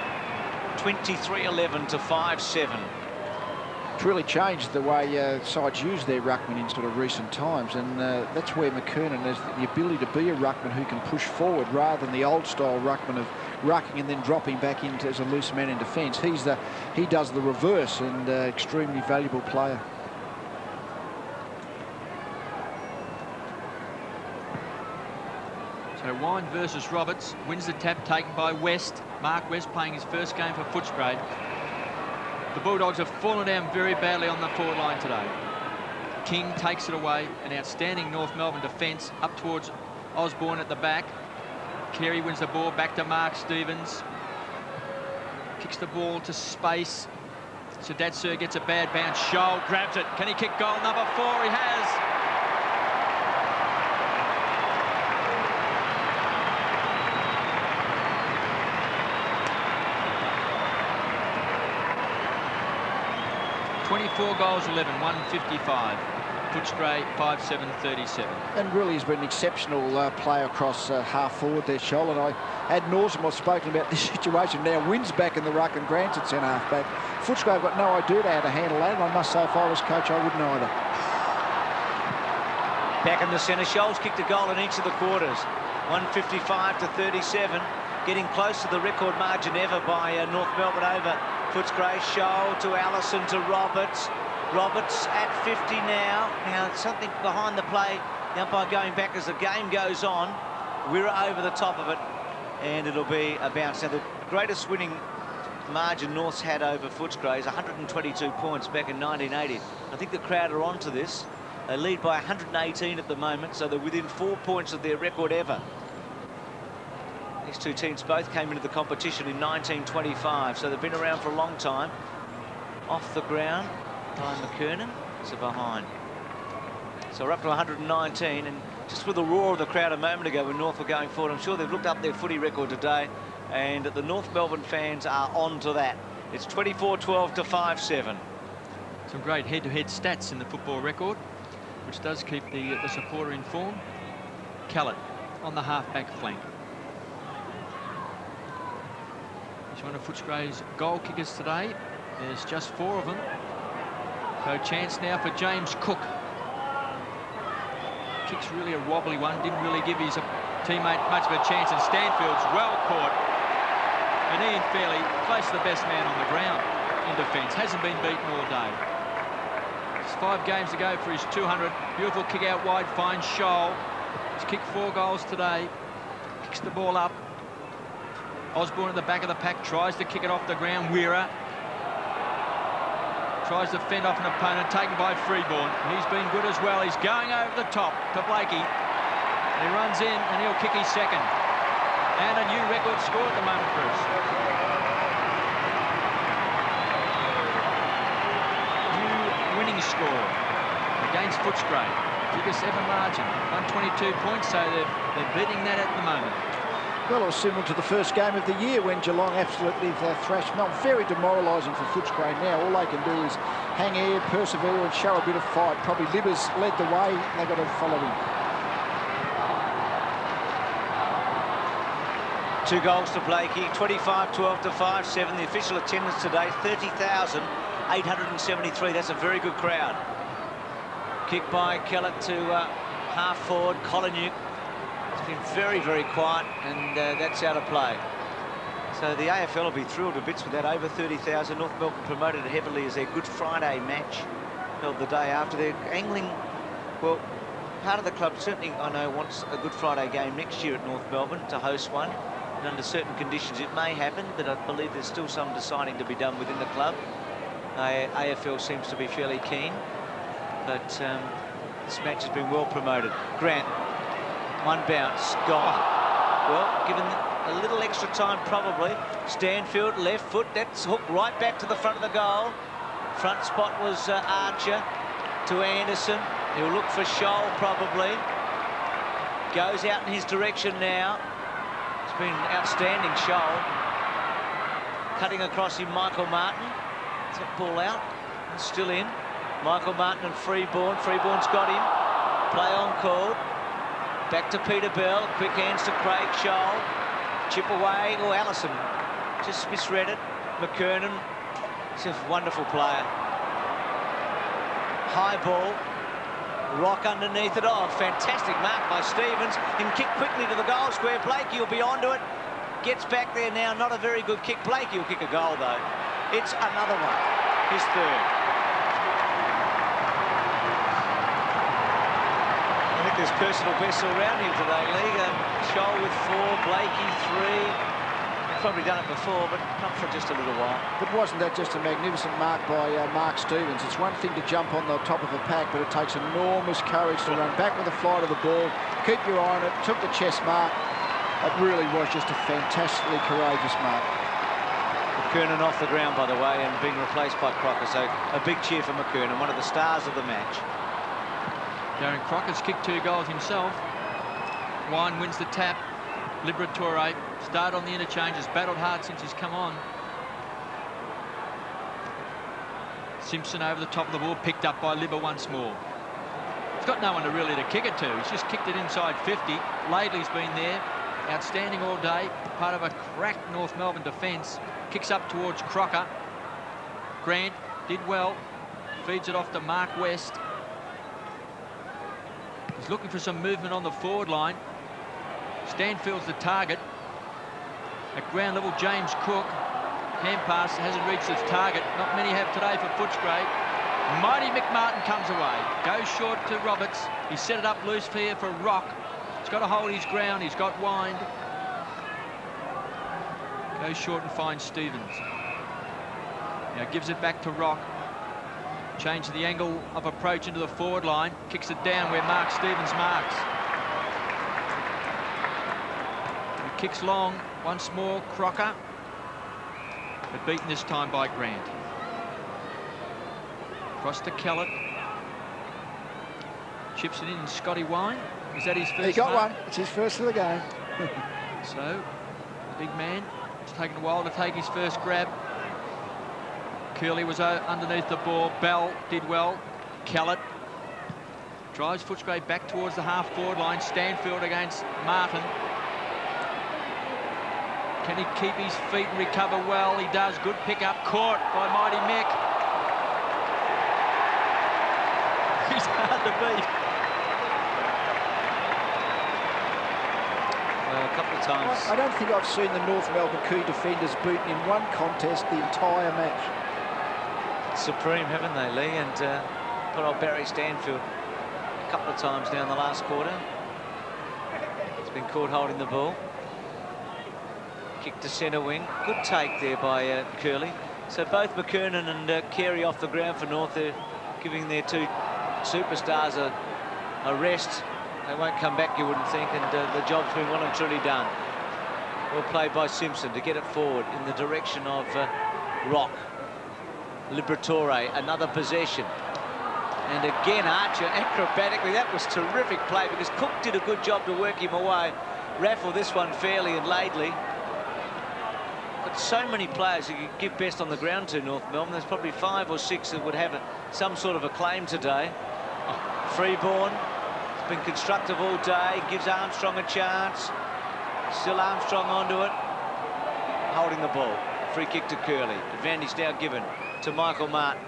23-11 to 5-7. It's really changed the way sides use their ruckman in sort of recent times, and that's where McKernan has the ability to be a ruckman who can push forward rather than the old style ruckman of rucking and then dropping back into as a loose man in defence. He does the reverse, and extremely valuable player. So Wine versus Roberts, wins the tap taken by West. Mark West playing his first game for Footscray. The Bulldogs have fallen down very badly on the forward line today. King takes it away. An outstanding North Melbourne defence up towards Osborne at the back. Carey wins the ball back to Mark Stevens. Kicks the ball to space. Sadatsur gets a bad bounce. Scholl grabs it. Can he kick goal number 4? He has. Goals 11, 155. Footscray 5-7-37. And really has been an exceptional player across half forward there, Scholl. And I had Norsimov spoken about this situation. Now Wynn's back in the ruck and Grant's at centre half back. Footscray have got no idea how to handle that, and I must say, if I was coach, I wouldn't either. Back in the centre, Scholl's kicked a goal in each of the quarters. 155 to 37, getting close to the record margin ever by North Melbourne over Footscray. Scholl to Allison to Roberts. Roberts at 50 now. Now something behind the play. The umpire going back as the game goes on. We're over the top of it, and it'll be a bounce. Now the greatest winning margin North's had over Footscray is 122 points back in 1980. I think the crowd are onto this. They lead by 118 at the moment, so they're within 4 points of their record ever. These two teams both came into the competition in 1925, so they've been around for a long time. Off the ground by McKernan. It's a behind. So we're up to 119, and just with the roar of the crowd a moment ago when North were going forward, I'm sure they've looked up their footy record today, and the North Melbourne fans are on to that. It's 24-12 to 5-7. Some great head-to-head stats in the football record, which does keep the supporter informed. Callett on the half-back flank. He's one of Footscray's goal kickers today. There's just 4 of them. So chance now for James Cook. Kick's really a wobbly one. Didn't really give his teammate much of a chance, and Stanfield's well caught. And Ian Fairley, close to the best man on the ground in defence. Hasn't been beaten all day. There's 5 games to go for his 200. Beautiful kick out wide, finds Scholl. He's kicked 4 goals today. Kicks the ball up. Osborne at the back of the pack, tries to kick it off the ground. Weira tries to fend off an opponent, taken by Freeborn. He's been good as well. He's going over the top to Blakey. He runs in and he'll kick his second. And a new record score at the moment, Bruce. winning score against Footscray. Biggest ever margin, 122 points, so they're beating that at the moment. Well, it was similar to the first game of the year when Geelong absolutely thrashed Melbourne. Very demoralising for Footscray now. All they can do is hang air, persevere and show a bit of fight. Probably Libbers led the way. They've got to follow him. 2 goals to Blakey, 25-12 to 5-7. The official attendance today, 30,873. That's a very good crowd. Kick by Kellett to half forward, Collinuk. It's been very, very quiet, and that's out of play. So the AFL will be thrilled to bits with that. Over 30,000. North Melbourne promoted it heavily as their Good Friday match held the day after. They're angling, well, part of the club certainly, I know, wants a Good Friday game next year at North Melbourne to host one. And under certain conditions it may happen, but I believe there's still some deciding to be done within the club. AFL seems to be fairly keen, but this match has been well promoted. Grant, one bounce, gone. Well, given a little extra time probably. Stanfield, left foot, that's hooked right back to the front of the goal. Front spot was Archer to Anderson. He'll look for Scholl probably. Goes out in his direction now. It's been outstanding, Scholl. Cutting across him, Michael Martin. Is that ball out? It's still in. Michael Martin and Freeborn. Freeborn's got him. Play on called. Back to Peter Bell. Quick hands to Craig Scholl. Chip away. Oh, Allison just misread it. McKernan. He's a wonderful player. High ball. Rock underneath it. Oh, fantastic mark by Stevens. Can kick quickly to the goal square. Blakey will be onto it. Gets back there now. Not a very good kick. Blakey will kick a goal, though. It's another one. His third. I think there's personal bests all round him today, Lee. Scholl with 4, Blakey 3. Probably done it before, but not for just a little while. But wasn't that just a magnificent mark by Mark Stevens? It's one thing to jump on the top of a pack, but it takes enormous courage to run back with the flight of the ball, keep your eye on it, took the chest mark. It really was just a fantastically courageous mark. McKernan off the ground, by the way, and being replaced by Crocker, so a big cheer for McKernan, one of the stars of the match. Darren Crockett's kicked 2 goals himself. Wine wins the tap. Liberatore started on the interchanges, battled hard since he's come on. Simpson over the top of the ball, picked up by Libber once more. He's got no one to really to kick it to. He's just kicked it inside 50. Laidley's been there, outstanding all day, part of a cracked North Melbourne defence. Kicks up towards Crocker. Grant did well, feeds it off to Mark West. He's looking for some movement on the forward line. Stanfield's the target. At ground level, James Cook. Hand pass hasn't reached its target. Not many have today for Footscray. Mighty McMartin comes away. Goes short to Roberts. He set it up loose here for Rock. He's got to hold his ground. He's got wind. Goes short and finds Stevens. Now gives it back to Rock. Change the angle of approach into the forward line. Kicks it down where Mark Stevens marks. He kicks long. Once more, Crocker. But beaten this time by Grant. Across to Kellett. Chips it in, Scotty Wine. Is that his first? He got one. It's his first of the game. So, big man. It's taken a while to take his first grab. Curley was underneath the ball. Bell did well. Kellett drives Footscray back towards the half-forward line. Stanfield against Martin. Can he keep his feet and recover well? He does. Good pick-up. Caught by Mighty Mick. He's hard to beat. Well, a couple of times. I don't think I've seen the North Melbourne key defenders beaten in one contest the entire match. Supreme, haven't they, Lee? And put old Barry Stanfield a couple of times now in the last quarter. He's been caught holding the ball. Kick to centre wing. Good take there by Curley. So both McKernan and Carey off the ground for North. They're giving their 2 superstars a rest. They won't come back, you wouldn't think, and the job's been well and truly done. Well played by Simpson to get it forward in the direction of Rock. Liberatore, another possession. And again, Archer acrobatically. That was terrific play because Cook did a good job to work him away. Raffle this one fairly and lately. But so many players who could give best on the ground to North Melbourne. There's probably 5 or 6 that would have some sort of a claim today. Freeborn has been constructive all day. Gives Armstrong a chance. Still Armstrong onto it. Holding the ball. Free kick to Curley. Advantage now given to Michael Martin.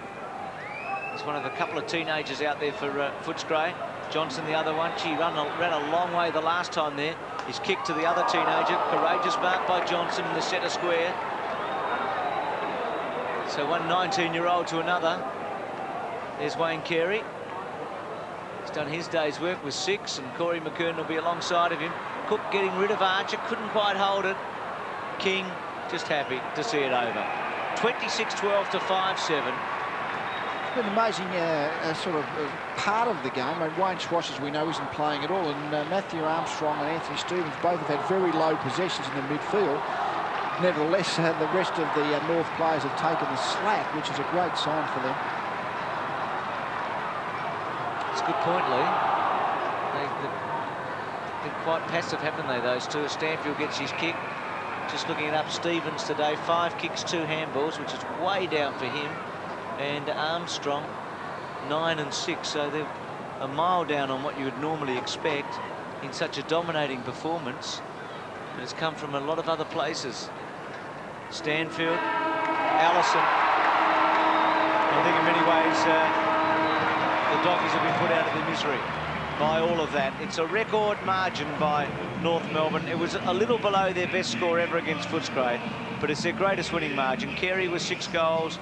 He's one of a couple of teenagers out there for Footscray. Johnson, the other one. She ran a long way the last time there. His kick to the other teenager. Courageous mark by Johnson in the centre square. So one 19-year-old to another. There's Wayne Carey. He's done his day's work with 6, and Corey McKernan will be alongside of him. Cook getting rid of Archer. Couldn't quite hold it. King just happy to see it over. 26-12 to 5-7. It's been an amazing sort of part of the game. I mean, Wayne Swash, as we know, isn't playing at all, and Matthew Armstrong and Anthony Stevens both have had very low possessions in the midfield. Nevertheless, the rest of the North players have taken the slack, which is a great sign for them. It's a good point, Lee. They've been quite passive, haven't they, those two? Stanfield gets his kick. Just looking it up, Stevens today, 5 kicks, 2 handballs, which is way down for him. And Armstrong, 9 and 6, so they're a mile down on what you would normally expect in such a dominating performance. And it's come from a lot of other places. Stanfield, Allison. I think in many ways the Doggies have been put out of their misery by all of that. It's a record margin by North Melbourne. It was a little below their best score ever against Footscray, but it's their greatest winning margin. Carey with 6 goals,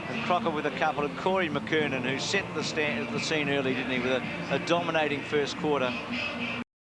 and Crocker with a couple, and Corey McKernan, who set the scene early, didn't he, with a dominating first quarter.